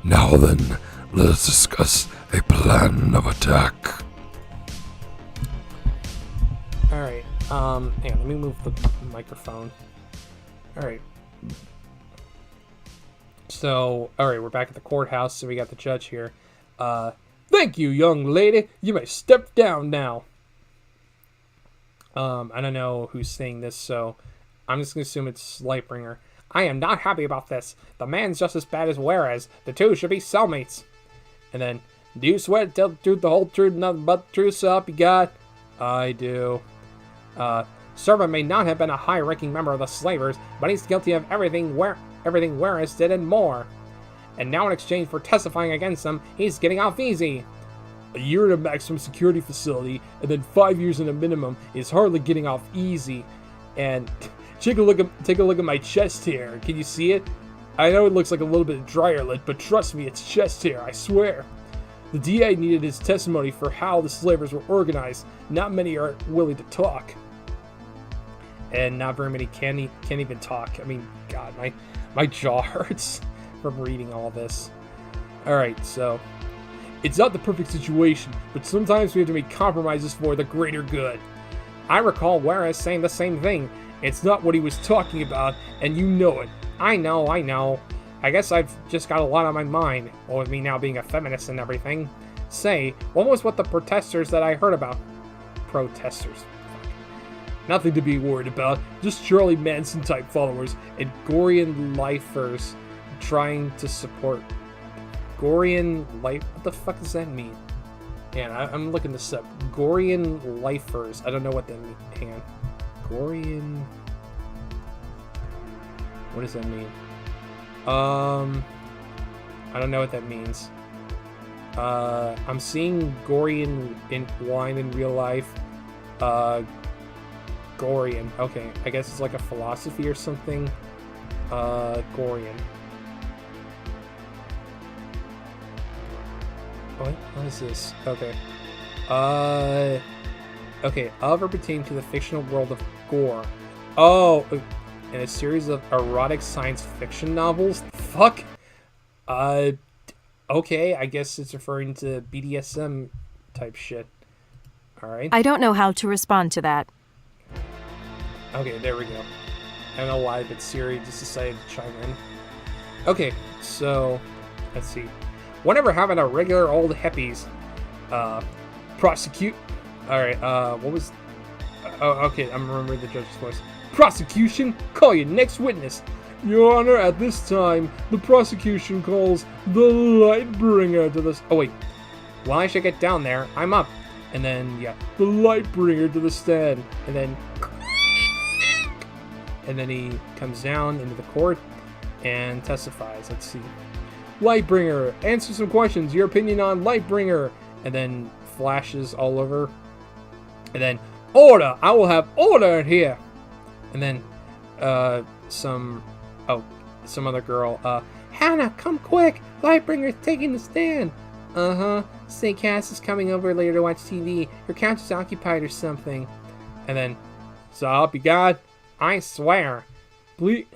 Now then, let us discuss a plan of attack.
Alright, hang on, let me move the microphone. Alright. So, alright, we're back at the courthouse, so we got the judge here. Thank you, young lady. You may step down now. I don't know who's saying this, so I'm just gonna assume it's Lightbringer. I am not happy about this. The man's just as bad as Juarez. The two should be cellmates. And then, do you swear to tell the truth, the whole truth, nothing but the truth, so help you God? I do. Servant may not have been a high-ranking member of the Slavers, but he's guilty of everything Juarez did and more. And now in exchange for testifying against him, he's getting off easy. A year in a maximum security facility, and then 5 years in a minimum is hardly getting off easy. And take a look at my chest hair. Can you see it? I know it looks like a little bit drier lit, but trust me, it's chest hair, I swear. The DA needed his testimony for how the Slavers were organized. Not many are willing to talk. And not very many can't even talk. I mean, God, my jaw hurts from reading all this. Alright, so it's not the perfect situation, but sometimes we have to make compromises for the greater good. I recall Juarez saying the same thing. It's not what he was talking about, and you know it. I know. I guess I've just got a lot on my mind, well, with me now being a feminist and everything. Say, what was what the protesters that I heard about? Protesters. Nothing to be worried about, just Charlie Manson-type followers and Gorian lifers trying to support... Gorian life... What the fuck does that mean? Yeah, I'm looking this up. Gorian lifers. I don't know what that means. Hang on. Gorian... What does that mean? I don't know what that means. I'm seeing Gorian wine in real life. Gorian. Okay, I guess it's like a philosophy or something. Gorian. What is this? Okay. Okay, of or pertain to the fictional world of gore. Oh, in a series of erotic science fiction novels? Fuck? Okay, I guess it's referring to BDSM type shit. Alright.
I don't know how to respond to that.
Okay, there we go. I don't know why, but Siri just decided to chime in. Okay, so Let's see. Whenever having a regular old hippies, prosecute. All right. What was? Oh, okay. I'm remembering the judge's voice. Prosecution, call your next witness. Your Honor, at this time, the prosecution calls the Lightbringer to this. Oh wait. While I should get down there, I'm up, and then yeah, the Lightbringer to the stand, and then he comes down into the court and testifies. Let's see. Lightbringer, answer some questions. Your opinion on Lightbringer. And then flashes all over. And then, order! I will have order in here. And then, some other girl. Hannah, come quick! Lightbringer's taking the stand. St. Cass is coming over later to watch TV. Her couch is occupied or something. And then, so help you God, I swear. Please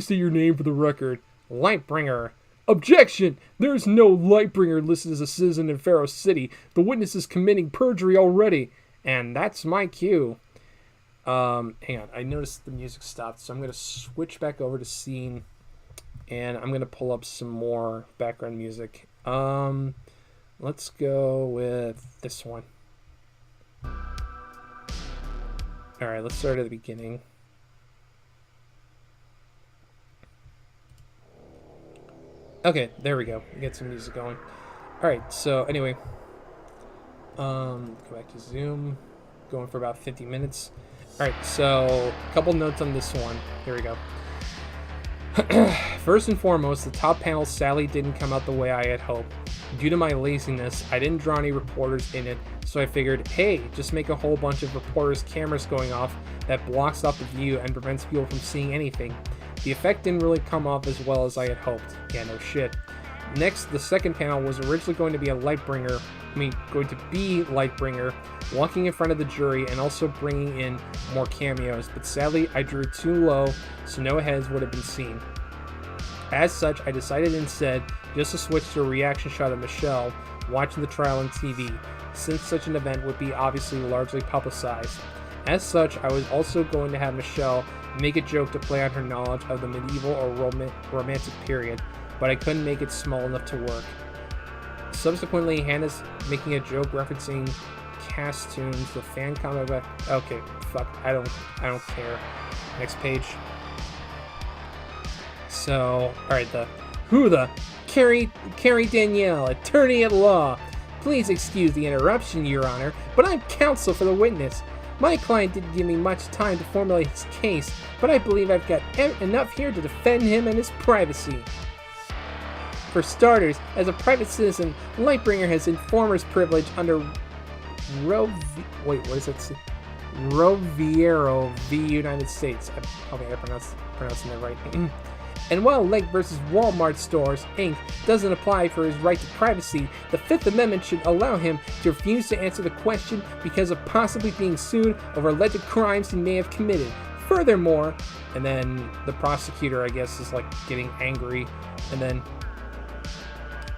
state your name for the record. Lightbringer. Objection! There is no Lightbringer listed as a citizen in Pharaoh City. The witness is committing perjury already. And that's my cue. Hang on. I noticed the music stopped, so I'm going to switch back over to scene. And I'm going to pull up some more background music. Let's go with this one. Alright, let's start at the beginning. Okay, there we go. We get some music going. Alright, so anyway. Go back to Zoom. Going for about 50 minutes. Alright, so a couple notes on this one. Here we go. First and foremost, the top panel sadly didn't come out the way I had hoped. Due to my laziness, I didn't draw any reporters in it, so I figured, hey, just make a whole bunch of reporters' cameras going off that blocks off the view and prevents people from seeing anything. The effect didn't really come off as well as I had hoped. Yeah, no shit. Next, the second panel was originally going to be Lightbringer walking in front of the jury and also bringing in more cameos, but sadly I drew too low, so no heads would have been seen. As such, I decided instead just to switch to a reaction shot of Michelle watching the trial on TV, since such an event would be obviously largely publicized. As such, I was also going to have Michelle make a joke to play on her knowledge of the medieval or romantic period, but I couldn't make it small enough to work. Subsequently, Hannah's making a joke referencing Castoons, the fan comic about. Okay, fuck, I don't care. Next page. So, alright, Carrie Danielle, attorney at law. Please excuse the interruption, Your Honor, but I'm counsel for the witness. My client didn't give me much time to formulate his case, but I believe I've got enough here to defend him and his privacy. For starters, as a private citizen, Lightbringer has informer's privilege under Roviero v. United States. Okay, I'm pronouncing that right. And while Lake vs. Walmart Stores, Inc. doesn't apply for his right to privacy, the Fifth Amendment should allow him to refuse to answer the question because of possibly being sued over alleged crimes he may have committed. Furthermore, and then the prosecutor, I guess, is like getting angry, and then,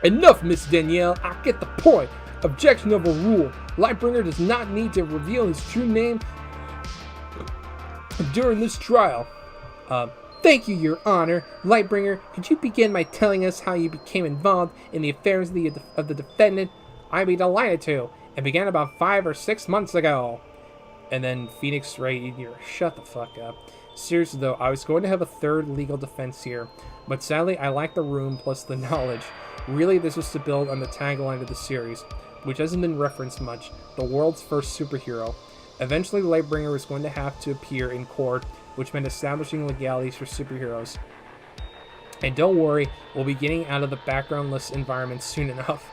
enough, Miss Danielle, I get the point. Objection overruled. Lightbringer does not need to reveal his true name during this trial. Thank you, Your Honor. Lightbringer, could you begin by telling us how you became involved in the affairs of the defendant? I'd be delighted to. It began about 5 or 6 months ago. And then Phoenix Ray, shut the fuck up. Seriously though, I was going to have a third legal defense here, but sadly I lacked the room plus the knowledge. Really, this was to build on the tagline of the series, which hasn't been referenced much, the world's first superhero. Eventually, Lightbringer was going to have to appear in court, which meant establishing legalities for superheroes. And don't worry, we'll be getting out of the backgroundless environment soon enough.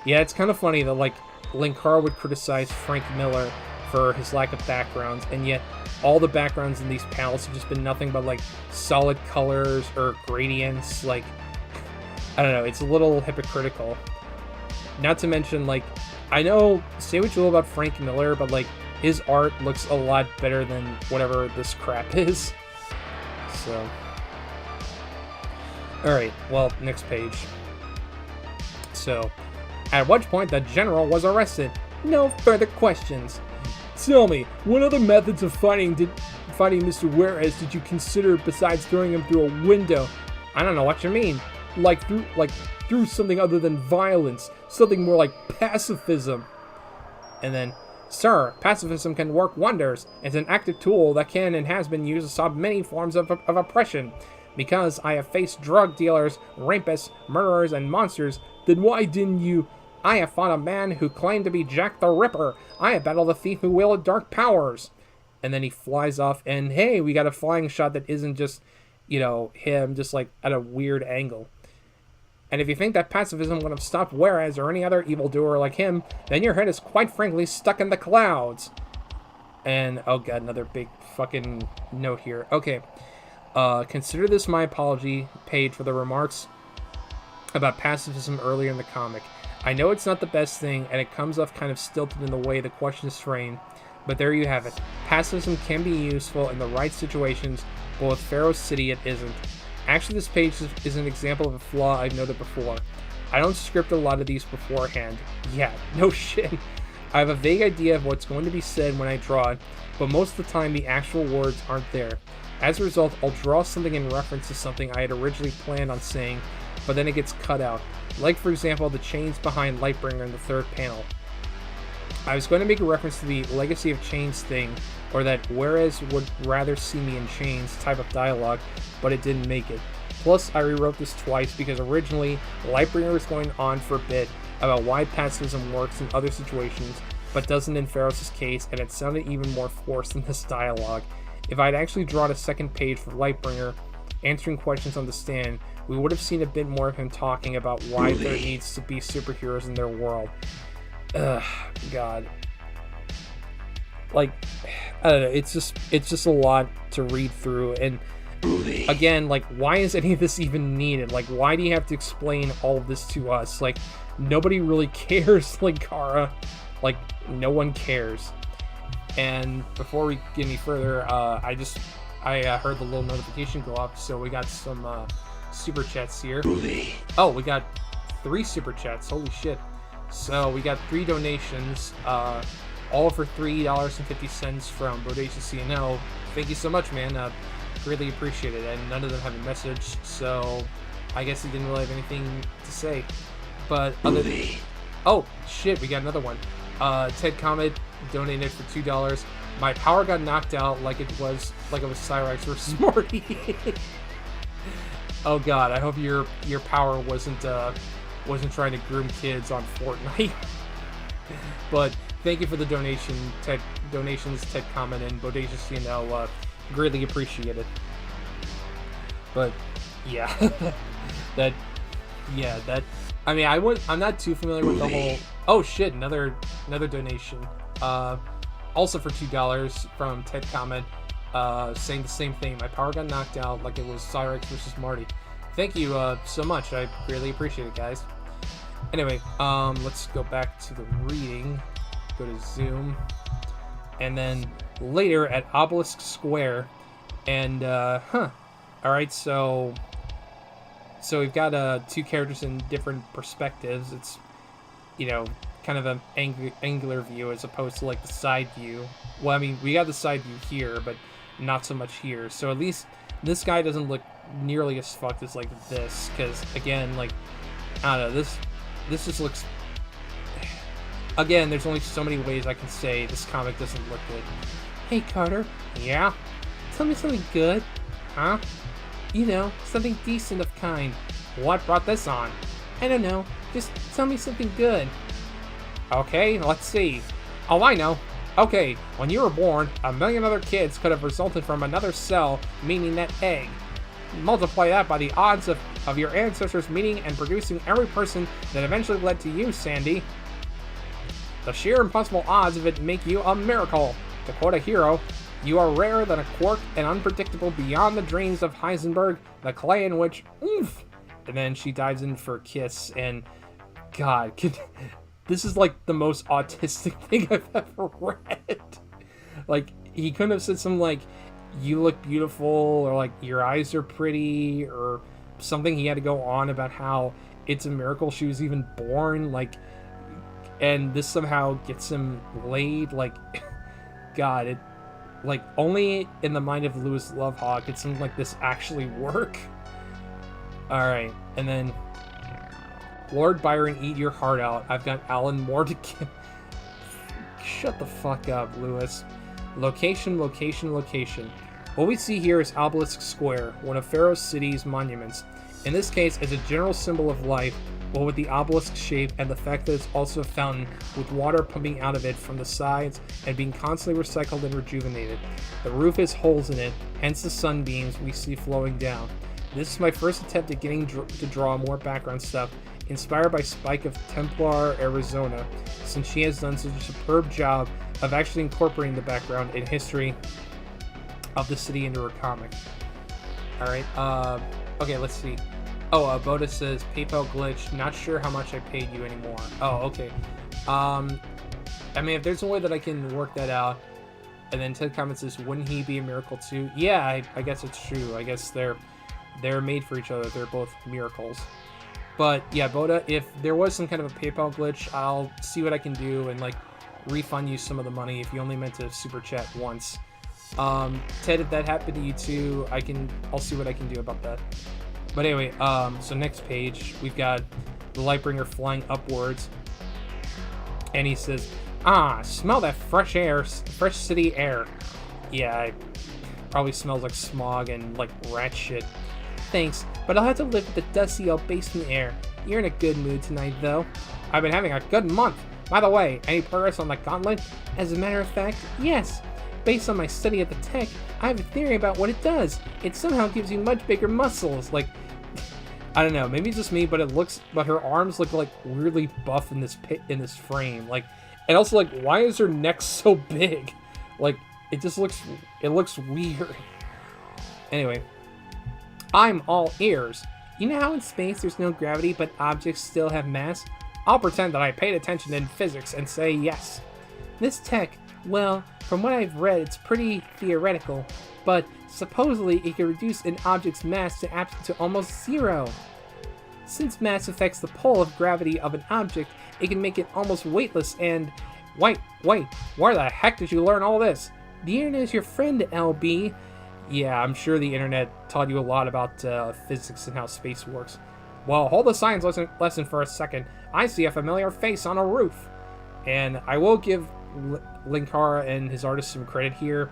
Yeah, it's kind of funny that, like, Linkar would criticize Frank Miller for his lack of backgrounds, and yet all the backgrounds in these panels have just been nothing but, like, solid colors or gradients, like, I don't know, it's a little hypocritical. Not to mention, like, I know, say what you will about Frank Miller, but, like, his art looks a lot better than whatever this crap is. So. Alright, well, next page. So, at which point the general was arrested. No further questions. Tell me, what other methods of fighting Mr. Juarez did you consider besides throwing him through a window? I don't know what you mean. through something other than violence, something more like pacifism. And then, sir, pacifism can work wonders. It's an active tool that can and has been used to stop many forms of oppression. Because I have faced drug dealers, rapists, murderers, and monsters, then why didn't you? I have fought a man who claimed to be Jack the Ripper. I have battled a thief who wielded dark powers. And then he flies off, and hey, we got a flying shot that isn't just, him just like at a weird angle. And if you think that pacifism would have stopped Juarez or any other evildoer like him, then your head is quite frankly stuck in the clouds. And, oh god, another big fucking note here. Okay. Consider this my apology paid for the remarks about pacifism earlier in the comic. I know it's not the best thing, and it comes off kind of stilted in the way the question is framed, but there you have it. Pacifism can be useful in the right situations, but with Pharaoh City it isn't. Actually, this page is an example of a flaw I've noted before. I don't script a lot of these beforehand. Yeah, no shit. I have a vague idea of what's going to be said when I draw it, but most of the time the actual words aren't there. As a result, I'll draw something in reference to something I had originally planned on saying, but then it gets cut out. Like, for example, the chains behind Lightbringer in the third panel. I was going to make a reference to the Legacy of Chains thing, or that Juarez would rather see me in chains type of dialogue, but it didn't make it. Plus, I rewrote this twice because originally, Lightbringer was going on for a bit about why pacifism works in other situations, but doesn't in Pharaoh's case, and it sounded even more forced in this dialogue. If I'd actually drawn a second page for Lightbringer, answering questions on the stand, we would have seen a bit more of him talking about why there needs to be superheroes in their world. Ugh, God. Like, I don't know, it's just a lot to read through, and again, like, why is any of this even needed? Like, why do you have to explain all of this to us? Like, nobody really cares, like, Kara. Like, no one cares. And before we get any further, I heard the little notification go up, so we got some super chats here. Oh, we got 3 super chats. Holy shit! So we got 3 donations, all for $3.50 from Bodacious CNO. Thank you so much, man. Really appreciate it. And none of them have a message, so I guess he didn't really have anything to say. But other than, oh shit, we got another one. Ted Comet donated for $2. My power got knocked out like it was Cyrax versus Morty. Oh god, I hope your power wasn't trying to groom kids on Fortnite. But thank you for the donations, Ted Comet and Bodacious CNL. Greatly appreciate it. But yeah, that I mean, I'm not too familiar with the whole. Oh shit! Another donation. Also for $2 from Ted Comet, saying the same thing. My power got knocked out like it was Cyrax versus Marty. Thank you so much. I really appreciate it, guys. Anyway, let's go back to the reading. Go to Zoom, and then later at Obelisk Square, and all right, so we've got 2 characters in different perspectives. It's, kind of an angular view as opposed to like the side view. Well, I mean, we got the side view here, but not so much here. So at least this guy doesn't look nearly as fucked as like this, because again, like, I don't know, this just looks. Again, there's only so many ways I can say this comic doesn't look good. Hey Carter. Yeah? Tell me something good. Huh? Something decent of kind. What brought this on? I don't know. Just tell me something good. Okay, let's see. Oh, I know. Okay, when you were born, 1,000,000 other kids could have resulted from another cell, meaning that egg. Multiply that by the odds of your ancestors meeting and producing every person that eventually led to you, Sandy. The sheer impossible odds of it make you a miracle. To quote a hero, you are rarer than a quark and unpredictable beyond the dreams of Heisenberg, the clay in which, oof. And then she dives in for a kiss, and God, this is like the most autistic thing I've ever read. Like, he couldn't have said something like, you look beautiful, or like, your eyes are pretty, or something. He had to go on about how it's a miracle she was even born, like, and this somehow gets him laid. Like, God, it, like, only in the mind of Louis Lovehawk did something like this actually work. Alright, and then Lord Byron, eat your heart out. I've got Alan Moore to give. Shut the fuck up, Lewis. Location, location, location. What we see here is Obelisk Square, one of Pharaoh's city's monuments. In this case, it's a general symbol of life, but with the obelisk shape and the fact that it's also a fountain with water pumping out of it from the sides and being constantly recycled and rejuvenated. The roof has holes in it, hence the sunbeams we see flowing down. This is my first attempt at getting to draw more background stuff, inspired by Spike of Templar, Arizona, since she has done such a superb job of actually incorporating the background and history of the city into her comic. Alright, okay, let's see. Oh, Boda says, PayPal glitch, not sure how much I paid you anymore. Oh, okay. I mean, if there's a way that I can work that out, and then Ted comments says, wouldn't he be a miracle too? Yeah, I guess it's true. I guess they're made for each other. They're both miracles. But yeah, Boda, if there was some kind of a PayPal glitch, I'll see what I can do and like refund you some of the money if you only meant to super chat once. Ted, if that happened to you too, I'll see what I can do about that. But anyway, so next page, we've got the Lightbringer flying upwards, and he says, smell that fresh air, fresh city air. Yeah, it probably smells like smog and like rat shit. Thanks, but I'll have to live with the dusty old basement air. You're in a good mood tonight, though. I've been having a good month. By the way, any progress on the gauntlet? As a matter of fact, yes. Based on my study at the tech, I have a theory about what it does. It somehow gives you much bigger muscles. Like, I don't know, maybe it's just me, but her arms look like weirdly buff in this frame. Like, and also like, why is her neck so big? Like, it looks weird. Anyway, I'm all ears. You know how in space there's no gravity, but objects still have mass? I'll pretend that I paid attention in physics and say yes. This tech, well, from what I've read, it's pretty theoretical, but supposedly it can reduce an object's mass to almost zero. Since mass affects the pull of gravity of an object, it can make it almost weightless and... Wait, where the heck did you learn all this? The internet is your friend, LB. Yeah, I'm sure the internet taught you a lot about physics and how space works. Well, hold the science lesson for a second. I see a familiar face on a roof. And I will give Linkara and his artist some credit here.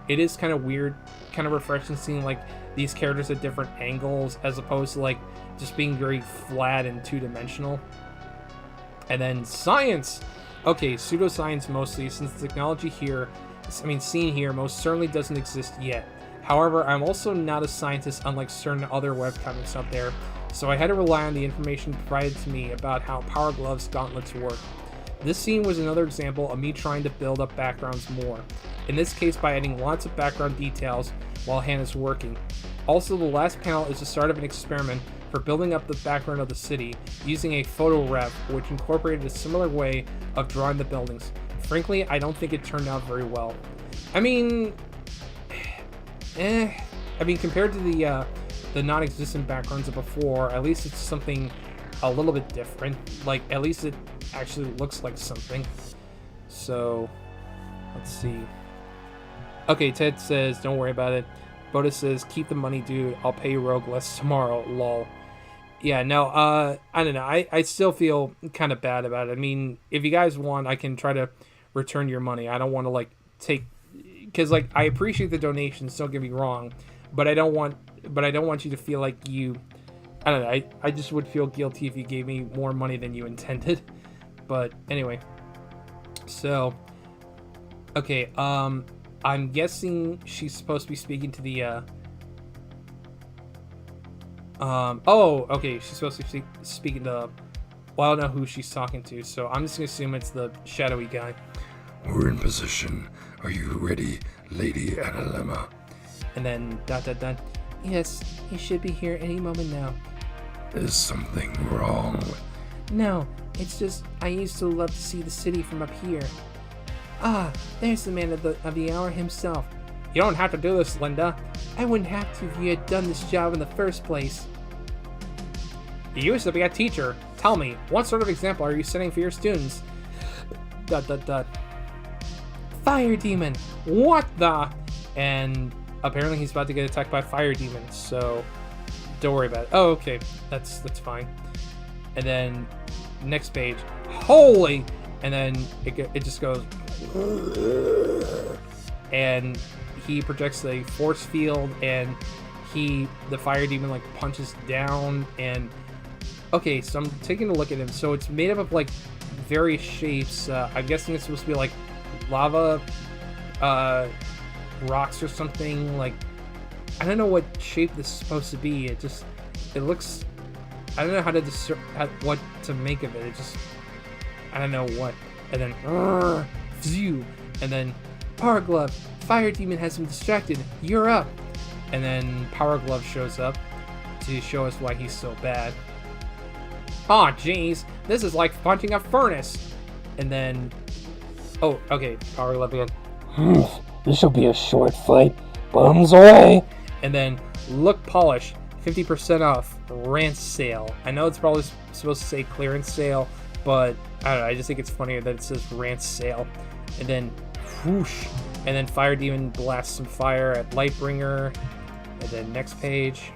It is kind of weird, kind of refreshing seeing like these characters at different angles as opposed to like just being very flat and two-dimensional. And then science! Okay, pseudoscience mostly, since the technology here, seen here, most certainly doesn't exist yet. However, I'm also not a scientist unlike certain other webcomics out there, so I had to rely on the information provided to me about how Power Glove's gauntlets work. This scene was another example of me trying to build up backgrounds more, in this case by adding lots of background details while Hannah's working. Also, the last panel is the start of an experiment for building up the background of the city using a photo rep which incorporated a similar way of drawing the buildings. Frankly, I don't think it turned out very well. I mean, compared to the non-existent backgrounds of before, at least it's something a little bit different. Like, at least it actually looks like something. So, let's see. Okay, Ted says, don't worry about it. Boda says, keep the money, dude. I'll pay you Rogue less tomorrow, lol. Yeah, no, I don't know. I still feel kind of bad about it. I mean, if you guys want, I can try to return your money. I don't want to, like, take... Because, like, I appreciate the donations, don't get me wrong. But I don't want you to feel like you... I don't know. I just would feel guilty if you gave me more money than you intended. But, anyway. So... Okay, I'm guessing she's supposed to be speaking to the, oh, okay, she's supposed to be speaking to, well, I don't know who she's talking to, so I'm just gonna assume it's the shadowy guy.
We're in position. Are you ready, Lady Analemma?
And then, ... Yes, he should be here any moment now.
Is something wrong?
No, it's just, I used to love to see the city from up here. Ah, there's the man of the hour himself.
You don't have to do this, Linda.
I wouldn't have to if you had done this job in the first place.
You used to be a teacher. Tell me, what sort of example are you setting for your students? ...
Fire demon!
What the? And apparently he's about to get attacked by fire demons, so... ... Don't worry about it. Oh, okay. That's fine. And then next page. Holy! And then it just goes. And he projects a force field, and the fire demon like punches down. And okay, so I'm taking a look at him. So it's made up of like various shapes. I'm guessing it's supposed to be like lava, rocks or something. Like, I don't know what shape this is supposed to be. It looks. I don't know how to what to make of it. I don't know what. And then, phew, and then Power Glove. Fire Demon has him distracted. You're up. And then Power Glove shows up to show us why he's so bad. Aw, jeez, this is like punching a furnace. And then, oh, okay, Power Glove again.
This will be a short fight. Bums away.
And then Look Polish, 50% off, rant sale. I know it's probably supposed to say clearance sale, but I don't know, I just think it's funnier that it says rant sale. And then whoosh, and then Fire Demon blasts some fire at Lightbringer. And then next page.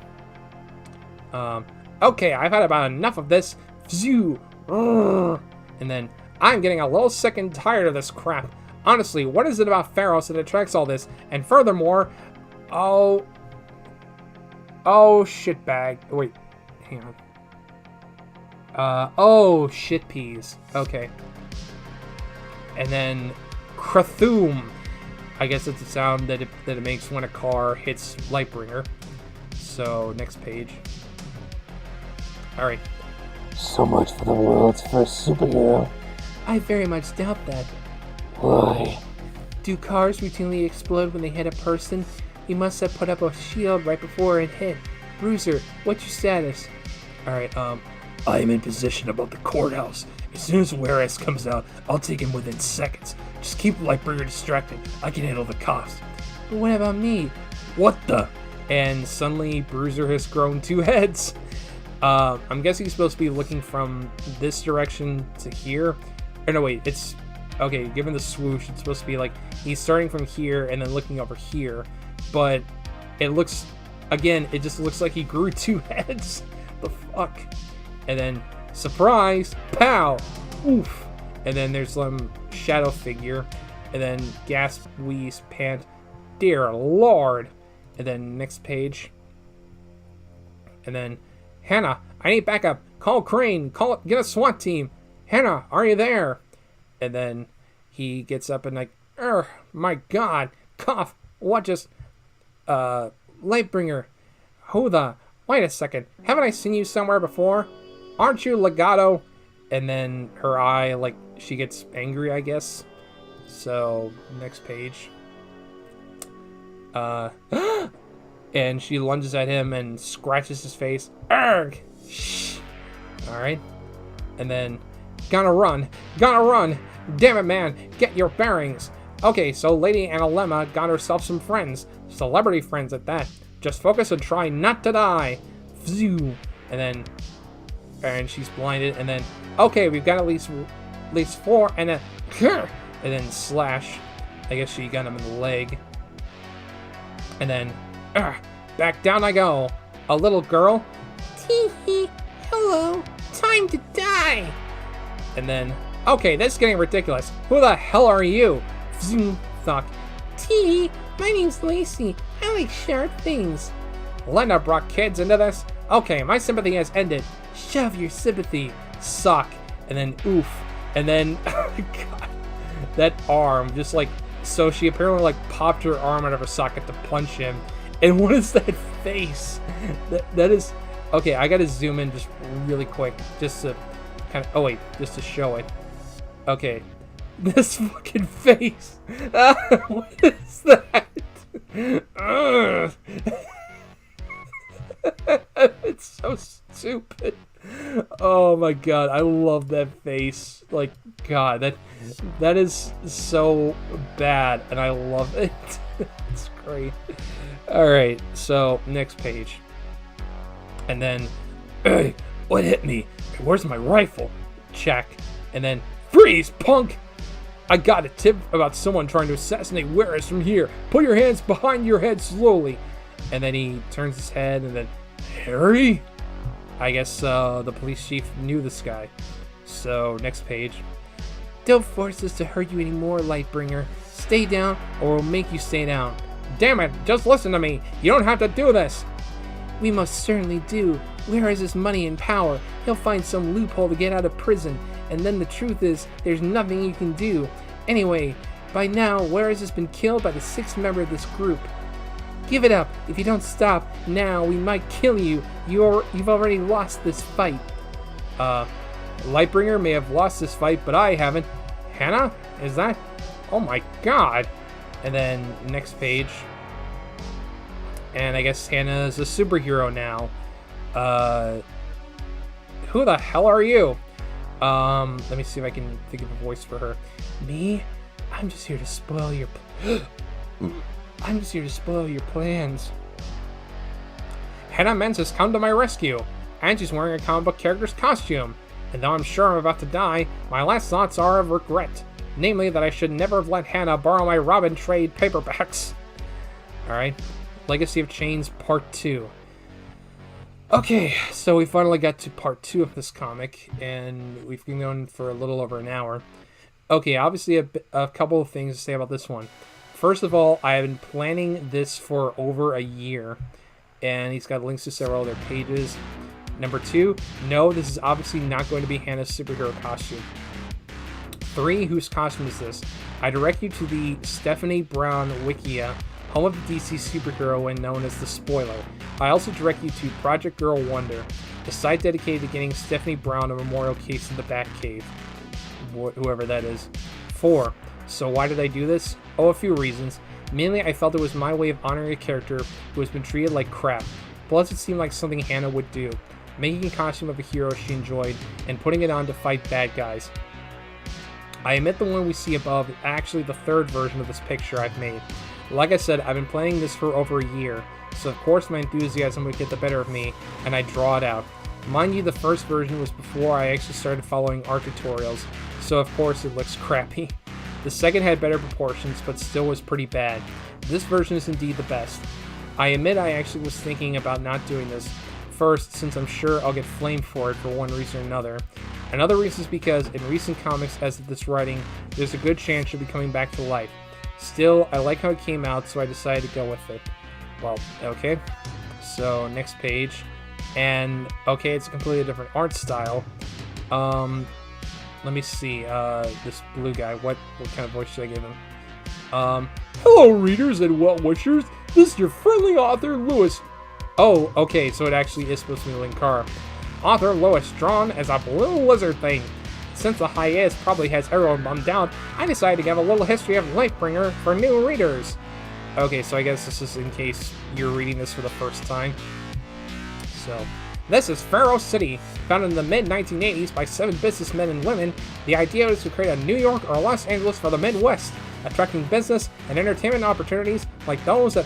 Okay, I've had about enough of this. Phew. And then I'm getting a little sick and tired of this crap. Honestly, what is it about Pharos that attracts all this? And furthermore, oh shitbag. Wait, hang on. Oh shit peas. Okay. And then Krathum. I guess it's a sound that it makes when a car hits Lightbringer. So next page. All right.
So much for the world's first superhero.
I very much doubt that.
Why?
Do cars routinely explode when they hit a person? You must have put up a shield right before it hit. Bruiser, what's your status?
Alright, I am in position above the courthouse. As soon as Juarez comes out, I'll take him within seconds. Just keep Lightbringer distracted. I can handle the cops.
But what about me?
What the?
And suddenly Bruiser has grown 2 heads. I'm guessing he's supposed to be looking from this direction to here. Or no, wait, it's... Okay, given the swoosh, it's supposed to be like he's starting from here and then looking over here. But it looks... Again, it just looks like he grew 2 heads. The fuck? And then, surprise! Pow! Oof! And then there's some shadow figure. And then gasp, wheeze, pant. Dear Lord! And then next page. And then... Hannah, I need backup. Call Crane. Get a SWAT team. Hannah, are you there? And then he gets up and like, my God, cough. What just, Lightbringer. Who the? Wait a second. Haven't I seen you somewhere before? Aren't you Legato? And then her eye, like, she gets angry, I guess. So next page. And she lunges at him and scratches his face. Arrgh! Shh! Alright. And then, gonna run! Damn it, man! Get your bearings! Okay, so Lady Analemma got herself some friends. Celebrity friends at that. Just focus and try not to die! Phew! And she's blinded, and then, okay, we've got at least 4, and then, and then slash. I guess she got him in the leg. And then, back down I go. A little girl.
Tee hee. Hello. Time to die.
And then, okay, this is getting ridiculous. Who the hell are you? Zoom, thunk.
Tee, my name's Lacey. I like sharp things.
Lena brought kids into this? Okay, my sympathy has ended.
Shove your sympathy.
Suck. And then, oof. And then, oh my God, that arm just like, so she apparently like popped her arm out of her socket to punch him. And what is that face? That is... Okay, I gotta zoom in just really quick. Just to kind of... Oh, wait. Just to show it. Okay. This fucking face. What is that? It's so stupid. Oh my God. I love that face. Like, God. That is so bad. And I love it. It's great. Alright, so next page. And then, hey, what hit me? Where's my rifle? Check. And then, freeze, punk! I got a tip about someone trying to assassinate Juarez from here. Put your hands behind your head slowly. And then he turns his head, and then,
Harry?
I guess the police chief knew this guy. So, next page.
Don't force us to hurt you anymore, Lightbringer. Stay down, or we'll make you stay down.
Damn it, just listen to me. You don't have to do this.
We most certainly do. Where is his money and power? He'll find some loophole to get out of prison, and then the truth is, there's nothing you can do. Anyway, by now, Wares has been killed by the 6th member of this group. Give it up. If you don't stop now, we might kill you. You've already lost this fight.
Lightbringer may have lost this fight, but I haven't. Hannah? Is that? Oh my god. And then next page. And I guess Hannah is a superhero now. Who the hell are you? Let me see if I can think of a voice for her.
Me? I'm just here to spoil your I'm just here to spoil your plans.
Hannah Menz has come to my rescue, and she's wearing a comic book character's costume. And though I'm sure I'm about to die, my last thoughts are of regret. Namely, that I should never have let Hannah borrow my Robin trade paperbacks. Alright, Legacy of Chains Part 2. Okay, so we finally got to Part 2 of this comic, and we've been going for a little over an hour. Okay, obviously a couple of things to say about this one. First of all, I have been planning this for over a year, and he's got links to several other pages. Number 2, no, this is obviously not going to be Hannah's superhero costume. 3, whose costume is this? I direct you to the Stephanie Brown Wikia, home of the DC superhero known as The Spoiler. I also direct you to Project Girl Wonder, the site dedicated to getting Stephanie Brown a memorial case in the Batcave. Whoever that is. 4, so why did I do this? Oh, a few reasons. Mainly, I felt it was my way of honoring a character who has been treated like crap. Plus, it seemed like something Hannah would do. Making a costume of a hero she enjoyed, and putting it on to fight bad guys. I admit the one we see above is actually the 3rd version of this picture I've made. Like I said, I've been planning this for over a year, so of course my enthusiasm would get the better of me, and I draw it out. Mind you, the first version was before I actually started following art tutorials, so of course it looks crappy. The second had better proportions, but still was pretty bad. This version is indeed the best. I admit I actually was thinking about not doing this. First, since I'm sure I'll get flamed for it for one reason or another. Another reason is because in recent comics as of this writing, there's a good chance she'll be coming back to life. Still, I like how it came out, so I decided to go with it. Well, okay. So, next page. And, okay, it's a completely different art style. Let me see, this blue guy, what kind of voice should I give him?
Hello, readers and well-wishers. This is your friendly author, Lewis.
Oh, okay, so it actually is supposed to be Linkara. Author Lois, drawn as a blue lizard thing. Since the hiatus probably has everyone bummed out, I decided to give a little history of Lightbringer for new readers. Okay, so I guess this is in case you're reading this for the first time. So, this is Pharaoh City. Founded in the mid-1980s by 7 businessmen and women, the idea was to create a New York or Los Angeles for the Midwest, attracting business and entertainment opportunities like those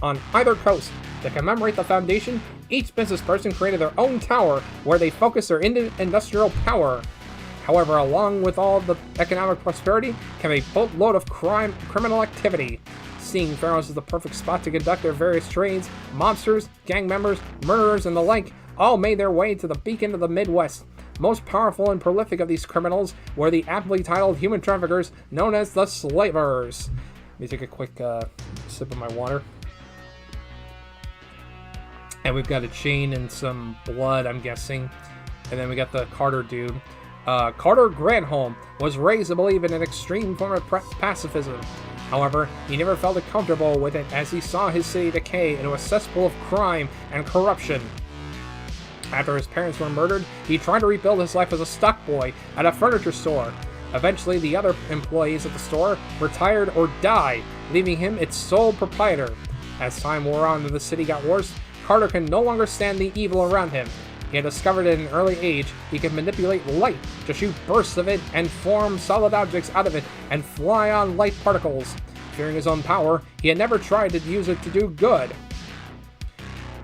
on either coast. To commemorate the foundation, each business person created their own tower where they focused their industrial power. However, along with all the economic prosperity came a boatload of criminal activity. Seeing Pharaohs as the perfect spot to conduct their various trades, mobsters, gang members, murderers, and the like all made their way to the beacon of the Midwest. Most powerful and prolific of these criminals were the aptly titled human traffickers known as the Slavers. Let me take a quick sip of my water. And we've got a chain and some blood, I'm guessing. And then we got the Carter dude. Carter Granholm was raised to believe in an extreme form of pacifism. However, he never felt comfortable with it as he saw his city decay into a cesspool of crime and corruption. After his parents were murdered, he tried to rebuild his life as a stock boy at a furniture store. Eventually, the other employees at the store retired or died, leaving him its sole proprietor. As time wore on and the city got worse, Carter could no longer stand the evil around him. He had discovered at an early age he could manipulate light to shoot bursts of it and form solid objects out of it and fly on light particles. Fearing his own power, he had never tried to use it to do good.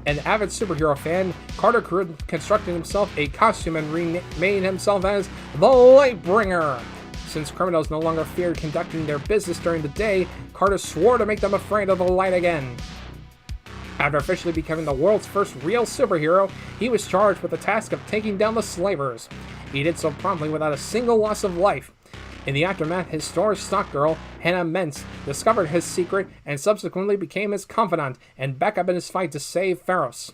An avid superhero fan, Carter constructed himself a costume and renamed himself as the Lightbringer. Since criminals no longer feared conducting their business during the day, Carter swore to make them afraid of the light again.
After officially becoming the world's first real superhero, he was charged with the task of taking down the slavers. He did so promptly without a single loss of life. In the aftermath, his store's stock girl, Hannah Mentz, discovered his secret and subsequently became his confidant and backup in his fight to save Pharos.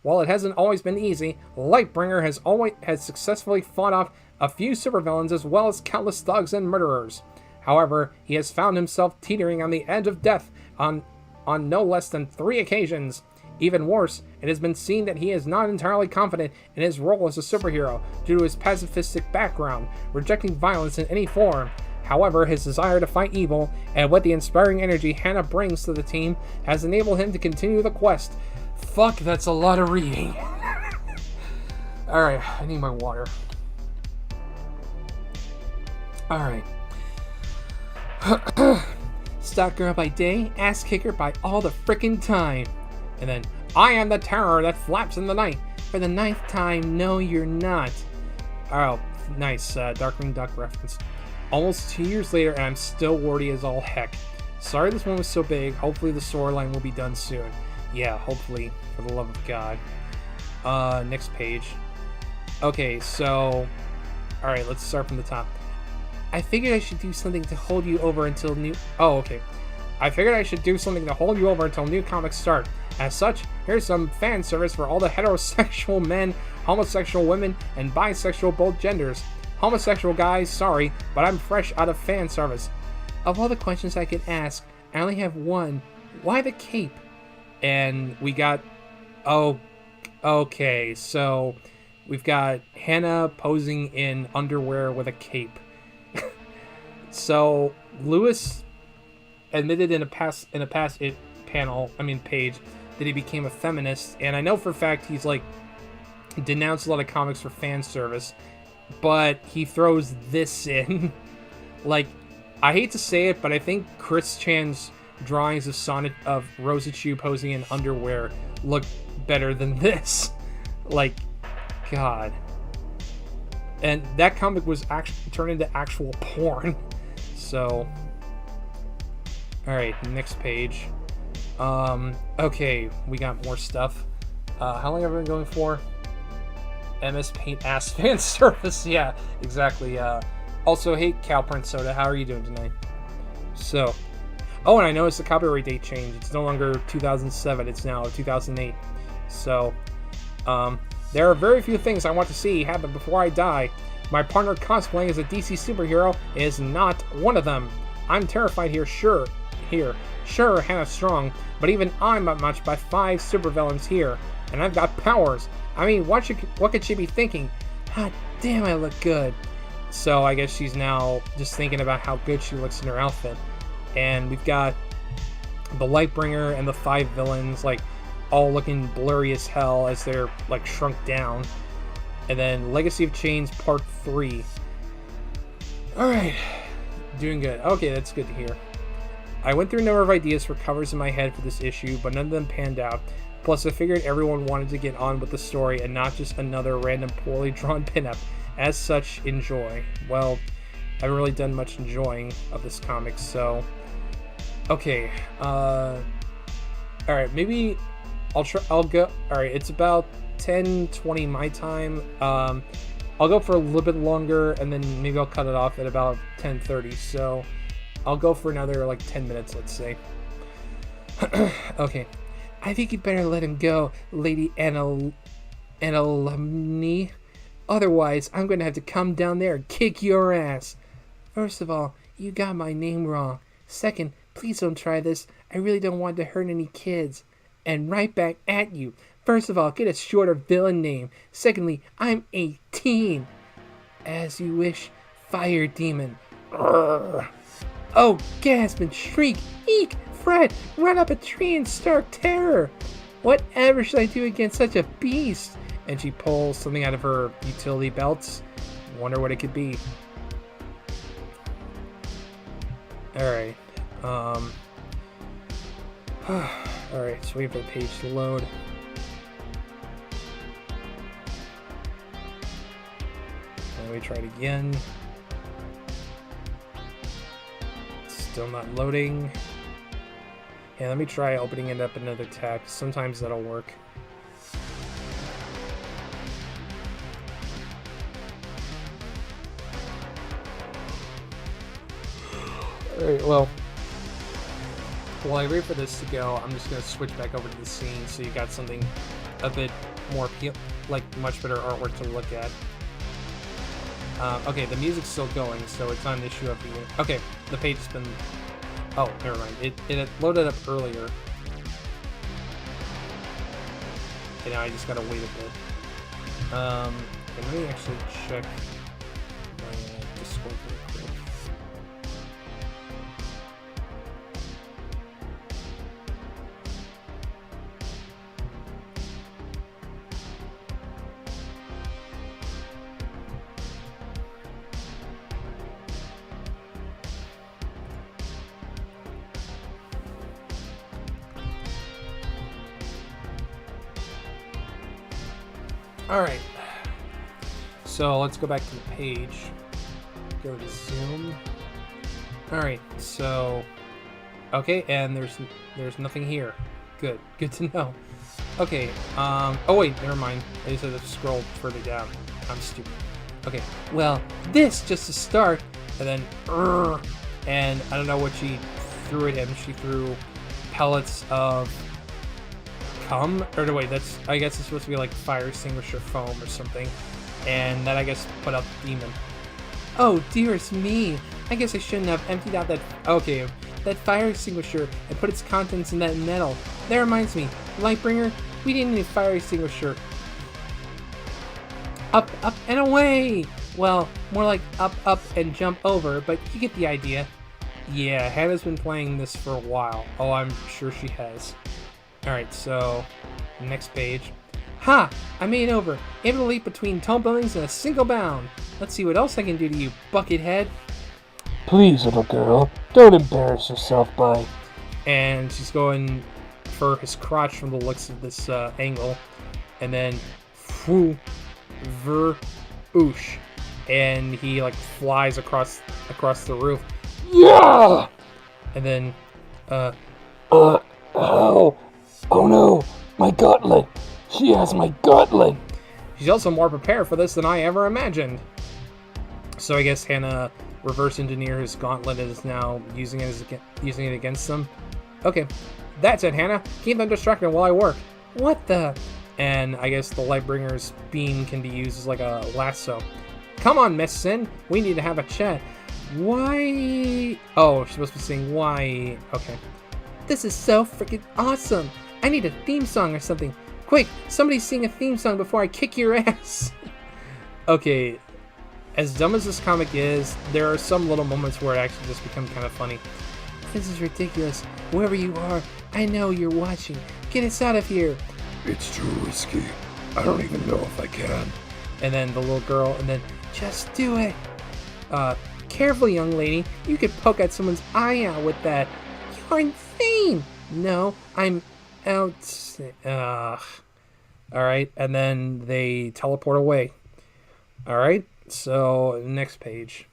While it hasn't always been easy, Lightbringer has successfully fought off a few supervillains as well as countless thugs and murderers. However, he has found himself teetering on the edge of death on no less than 3 occasions. Even worse, it has been seen that he is not entirely confident in his role as a superhero due to his pacifistic background, rejecting violence in any form. However, his desire to fight evil, and with the inspiring energy Hannah brings to the team, has enabled him to continue the quest. Fuck, that's a lot of reading. Alright, I need my water. Alright. Stock girl by day, ass kicker by all the frickin' time. And then, I am the terror that flaps in the night. For the 9th time, no you're not. Oh, nice, Darkwing Duck reference. Almost 2 years later, and I'm still wordy as all heck. Sorry this one was so big, hopefully the storyline will be done soon. Yeah, hopefully, for the love of God. Next page. Okay, so... Alright, let's start from the top. I figured I should do something to hold you over until new... Oh, okay. I figured I should do something to hold you over until new comics start. As such, here's some fan service for all the heterosexual men, homosexual women, and bisexual both genders. Homosexual guys, sorry, but I'm fresh out of fan service. Of all the questions I could ask, I only have one. Why the cape? And we got... Oh, okay, so we've got Hannah posing in underwear with a cape. So, Lewis admitted in a past page that he became a feminist, and I know for a fact he's like denounced a lot of comics for fan service, but he throws this in. Like, I hate to say it, but I think Chris Chan's drawings of Rosachou posing in underwear look better than this. Like, God. And that comic was actually turned into actual porn. So, alright, next page. Okay, we got more stuff. How long have I been going for? MS Paint ass fan service. Yeah, exactly. Also, hey, Calprint Soda, how are you doing tonight? So, oh, and I noticed the copyright date changed. It's no longer 2007, it's now 2008. So, there are very few things I want to see happen before I die. My partner cosplaying as a DC superhero is not one of them. I'm terrified here, sure, Hannah's strong, but even I'm outmatched by 5 supervillains here, and I've got powers. I mean, what could she be thinking? God damn, I look good. So I guess she's now just thinking about how good she looks in her outfit. And we've got the Lightbringer and the 5 villains, like, all looking blurry as hell as they're, like, shrunk down. And then Legacy of Chains Part 3. Alright. Doing good. Okay, that's good to hear. I went through a number of ideas for covers in my head for this issue, but none of them panned out. Plus, I figured everyone wanted to get on with the story and not just another random poorly drawn pinup. As such, enjoy. Well, I haven't really done much enjoying of this comic, so... Okay, alright, maybe I'll go... Alright, it's about 10:20 my time. I'll go for a little bit longer, and then maybe I'll cut it off at about 10:30, so... I'll go for another, like, 10 minutes, let's say. Okay. I think you better let him go, Lady Alumni. Otherwise, I'm going to have to come down there and kick your ass. First of all, you got my name wrong. Second, please don't try this. I really don't want to hurt any kids. And right back at you. First of all, get a shorter villain name. Secondly, I'm 18. As you wish, Fire Demon. Urgh. Oh, gasp and shriek. Eek! Fred, run up a tree in stark terror. Whatever should I do against such a beast? And she pulls something out of her utility belts. Wonder what it could be. Alright. Alright, so wait for the page to load. Let me try it again. Still not loading.
Yeah, let me try opening it up another tab. Sometimes that'll work. Alright, well, while I wait for this to go, I'm just going to switch back over to the scene so you got something a bit more much better artwork to look at. Okay, the music's still going, so it's not an issue of the... Okay, the page has been... Oh, never mind. It had loaded up earlier. Okay, now I just gotta wait a bit. Okay, let me actually check my Discord real quick. Alright, so let's go back to the page. Go to Zoom. Alright, so... Okay, and there's nothing here. Good to know. Okay, oh wait, never mind. I just had to scroll further down. I'm stupid. Okay, well, this just to start, and then, and I don't know what she threw at him. She threw pellets of... Cum? Or no, wait, that's, I guess it's supposed to be like fire extinguisher foam or something. And that, I guess, put out the demon. Oh, dearest me. I guess I shouldn't have emptied out that, okay, that fire extinguisher and put its contents in that metal. That reminds me, Lightbringer, we didn't need a fire extinguisher. Up, and away! Well, more like up, and jump over, but you get the idea. Yeah, Hannah's been playing this for a while. Oh, I'm sure she has. Alright, so, next page. Ha! I made it over. Able to leap between tall buildings in a single bound. Let's see what else I can do to you, buckethead.
Please, little girl, don't embarrass yourself by...
And she's going for his crotch from the looks of this angle. And then, oosh. And he, like, flies across the roof.
Yeah!
And then,
ow! Oh no, my gauntlet! She has my gauntlet!
She's also more prepared for this than I ever imagined. So I guess Hannah reverse engineer his gauntlet and is now using it against them. Okay, that's it, Hannah. Keep them distracted while I work. What the? And I guess the Lightbringer's beam can be used as like a lasso. Come on, Miss Sin. We need to have a chat. Why? Oh, she's supposed to be saying why. Okay. This is so freaking awesome. I need a theme song or something. Quick, somebody sing a theme song before I kick your ass. Okay, as dumb as this comic is, there are some little moments where it actually just becomes kind of funny. This is ridiculous. Whoever you are, I know you're watching. Get us out of here.
It's too risky. I don't even know if I can.
And then the little girl, and then, just do it. Careful, young lady. You could poke at someone's eye out with that. You're insane. No, I'm out. Alright, and then they teleport away. Alright, so next page.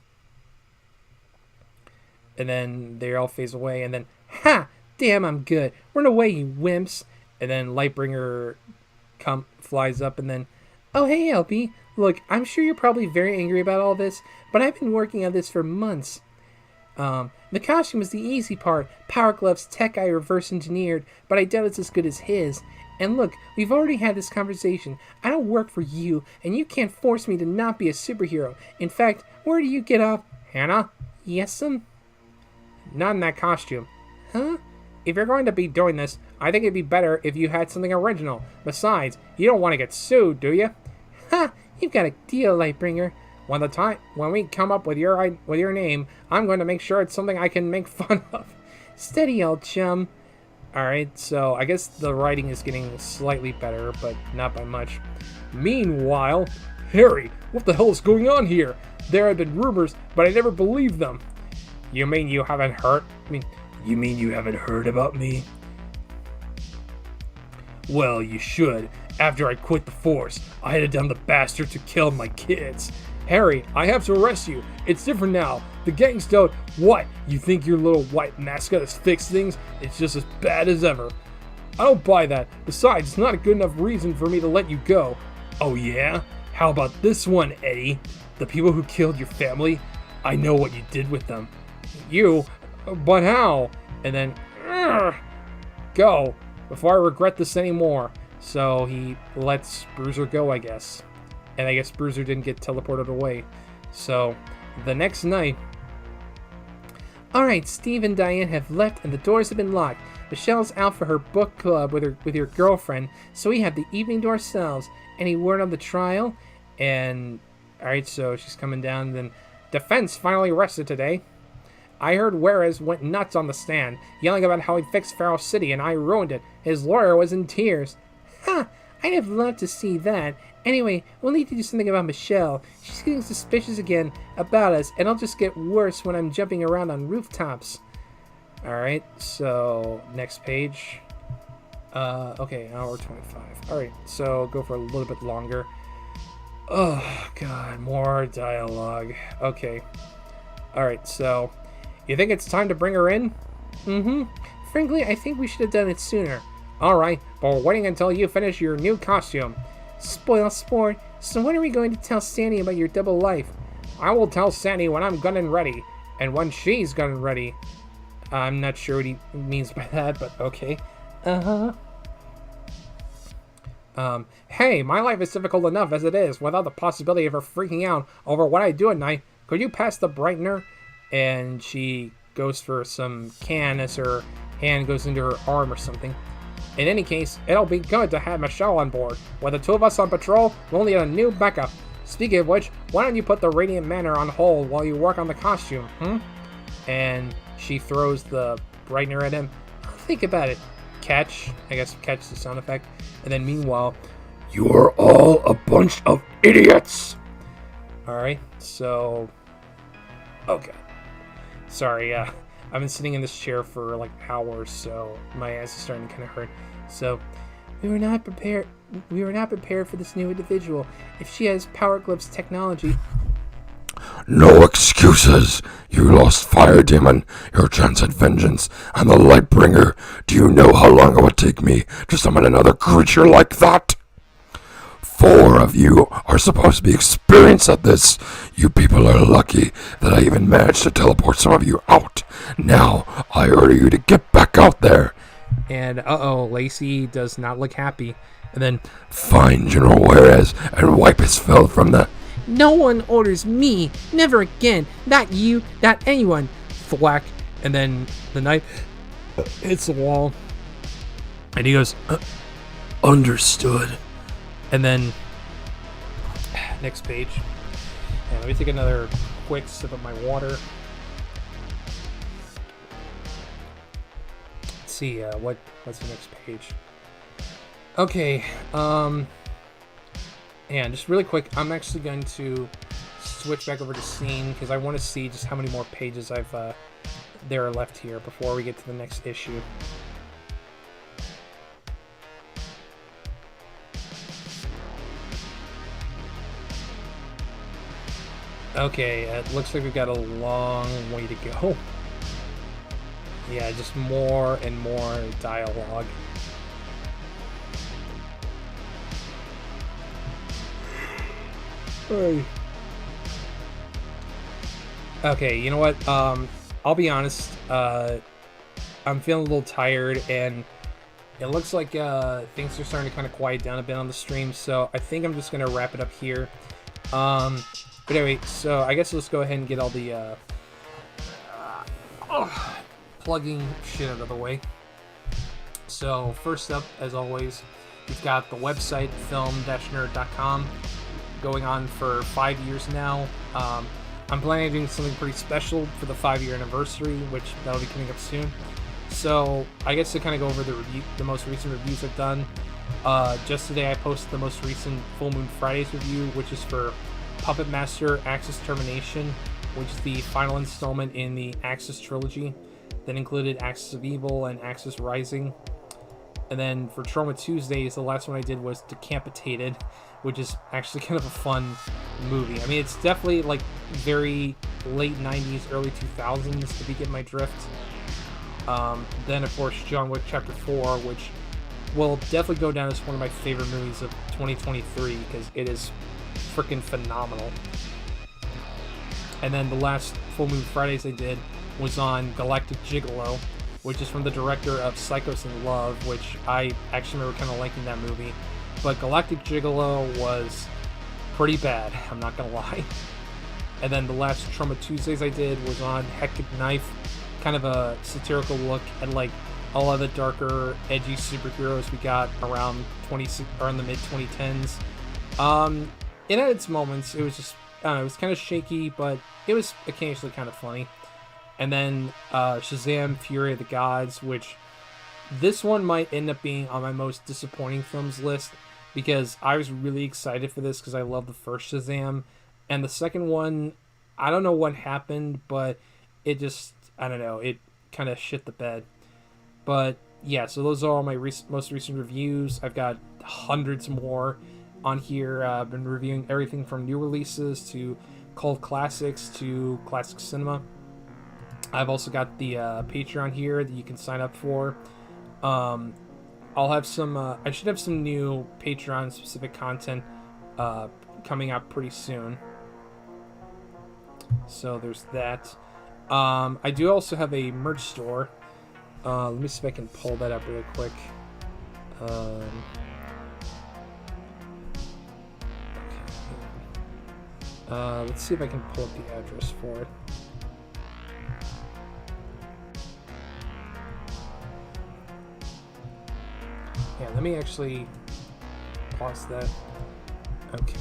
And then they all phase away, and then, ha! Damn, I'm good. Run away, you wimps. And then Lightbringer flies up, and then, oh, hey, LP. Look, I'm sure you're probably very angry about all this, but I've been working on this for months. The costume is the easy part. Power Glove's tech I reverse engineered, but I doubt it's as good as his. And look, we've already had this conversation. I don't work for you, and you can't force me to not be a superhero. In fact, where do you get off? Hannah? Yes'm? Not in that costume. Huh? If you're going to be doing this, I think it'd be better if you had something original. Besides, you don't want to get sued, do you? Ha! You've got a deal, Lightbringer. When we come up with your name, I'm going to make sure it's something I can make fun of. Steady, old chum. Alright, so I guess the writing is getting slightly better, but not by much. Meanwhile, Harry, what the hell is going on here? There have been rumors, but I never believed them. You mean you haven't heard?
You mean you haven't heard about me? Well, you should. After I quit the force, I had a dumb the bastard to kill my kids.
Harry, I have to arrest you. It's different now.
The gangs don't. What? You think your little white mascot has fixed things? It's just as bad as ever. I don't buy that. Besides, it's not a good enough reason for me to let you go. Oh yeah? How about this one, Eddie? The people who killed your family? I know what you did with them. You? But how? And then, go, before I regret this anymore. So he lets Bruiser go, I guess. And I guess Bruiser didn't get teleported away. So, the next night...
Alright, Steve and Diane have left and the doors have been locked. Michelle's out for her book club with your girlfriend, so we have the evening to ourselves. Any word on the trial? And, alright, so she's coming down, then... Defense finally rested today. I heard Juarez went nuts on the stand, yelling about how he fixed Pharaoh City and I ruined it. His lawyer was in tears. Ha! I'd have loved to see that. Anyway, we'll need to do something about Michelle. She's getting suspicious again about us, and it'll just get worse when I'm jumping around on rooftops. Alright, so next page. Okay, hour 25. Alright, so go for a little bit longer. Oh, God, more dialogue. Okay. Alright, so, you think it's time to bring her in? Mm-hmm. Frankly, I think we should have done it sooner. Alright, but we're waiting until you finish your new costume. Spoil sport. So when are we going to tell Sandy about your double life? I will tell Sandy when I'm good and ready. And when she's good and ready. I'm not sure what he means by that, but okay. Uh-huh. Hey, my life is difficult enough as it is, without the possibility of her freaking out over what I do at night. Could you pass the brightener? And she goes for some can as her hand goes into her arm or something. In any case, it'll be good to have Michelle on board. With the two of us on patrol, we'll need a new backup. Speaking of which, why don't you put the Radiant Manor on hold while you work on the costume, And she throws the brightener at him. Think about it. Catch. I guess catch the sound effect. And then meanwhile...
You're all a bunch of idiots!
Alright, so... Okay. Sorry, I've been sitting in this chair for like hours, so my ass is starting to kind of hurt. So, we were not prepared for this new individual. If she has Power Glove's technology...
No excuses! You lost Fire Demon, your chance at vengeance, and the Lightbringer. Do you know how long it would take me to summon another creature like that? 4 of you are supposed to be experienced at this. You people are lucky that I even managed to teleport some of you out. Now, I order you to get back out there.
And, Lacey does not look happy. And then,
find General Juarez and wipe his filth from the...
No one orders me. Never again. Not you, not anyone. Thwack. And then the knife hits the wall. And he goes,
Understood.
And then, next page. And let me take another quick sip of my water. Let's see, what's the next page? Okay, and just really quick, I'm actually going to switch back over to scene because I want to see just how many more pages there are left here before we get to the next issue. Okay, it looks like we've got a long way to go. Yeah, just more and more dialogue. Hey. Okay, you know what? I'll be honest. I'm feeling a little tired, and it looks like things are starting to kind of quiet down a bit on the stream, so I think I'm just going to wrap it up here. But anyway, so I guess let's go ahead and get all the plugging shit out of the way. So first up, as always, we've got the website, film-nerd.com, going on for 5 years now. I'm planning on doing something pretty special for the 5-year anniversary, which that'll be coming up soon. So I guess to kind of go over the most recent reviews I've done. Just today I posted the most recent Full Moon Fridays review, which is for Puppet Master Axis Termination, which is the final installment in the Axis trilogy that included Axis of Evil and Axis Rising.
And then for Trauma Tuesdays, the last one I did was Decapitated, which is actually kind of a fun movie. I mean, it's definitely like very late 90s, early 2000s, if you get my drift. Then, of course, John Wick Chapter 4, which will definitely go down as one of my favorite movies of 2023 because it is freaking phenomenal. And then the last Full Moon Fridays I did was on Galactic Gigolo, which is from the director of Psychos in Love, which I actually remember kind of liking that movie. But Galactic Gigolo was pretty bad, I'm not gonna lie. And then the last Trauma Tuesdays I did was on Hectic Knife, kind of a satirical look at like all of the darker, edgy superheroes we got around the mid 2010s. It had its moments. It was just, I don't know, it was kind of shaky, but it was occasionally kind of funny. And then Shazam! Fury of the Gods, which this one might end up being on my most disappointing films list because I was really excited for this because I love the first Shazam. And the second one, I don't know what happened, but it just, I don't know, it kind of shit the bed. But yeah, so those are all my most recent reviews. I've got hundreds more on here. I've been reviewing everything from new releases to cult classics to classic cinema. I've also got the Patreon here that you can sign up for. I'll have some, I should have some new Patreon specific content coming out pretty soon. So there's that. I do also have a merch store. Let me see if I can pull that up real quick. Let's see if I can pull up the address for it. Yeah, let me actually pause that. Okay.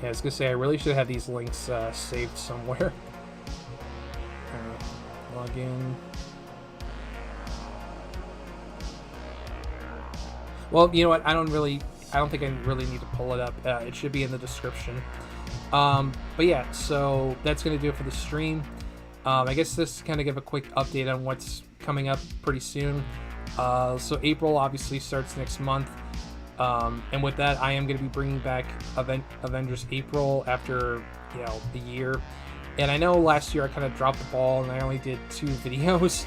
Yeah, I was gonna say I really should have these links saved somewhere. Alright, log in. Well, you know what? I don't think I really need to pull it up. It should be in the description. But yeah, so that's gonna do it for the stream. I guess this to kind of give a quick update on what's coming up pretty soon. So April obviously starts next month. And with that, I am going to be bringing back Avengers April after, the year. And I know last year I kind of dropped the ball and I only did 2 videos,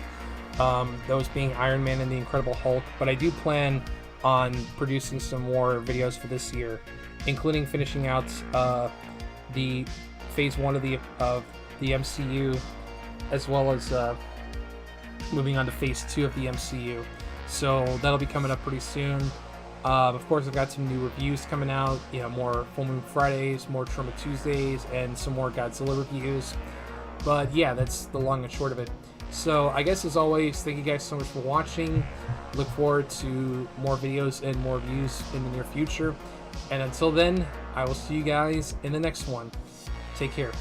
those being Iron Man and the Incredible Hulk. But I do plan on producing some more videos for this year, including finishing out the Phase 1 of the MCU, as well as moving on to Phase 2 of the MCU. So that'll be coming up pretty soon. Of course, I've got some new reviews coming out, more Full Moon Fridays, more Trauma Tuesdays, and some more Godzilla reviews. But yeah, that's the long and short of it. So I guess as always, thank you guys so much for watching. Look forward to more videos and more reviews in the near future. And until then, I will see you guys in the next one. Take care.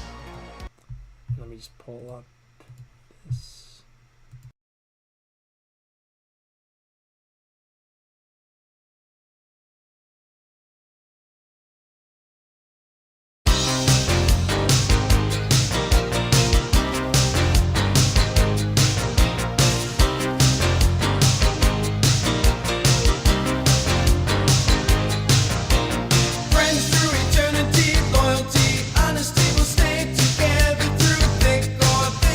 Let me just pull up this.
Friends through eternity, loyalty, honesty will stay together through thick or thin.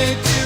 made you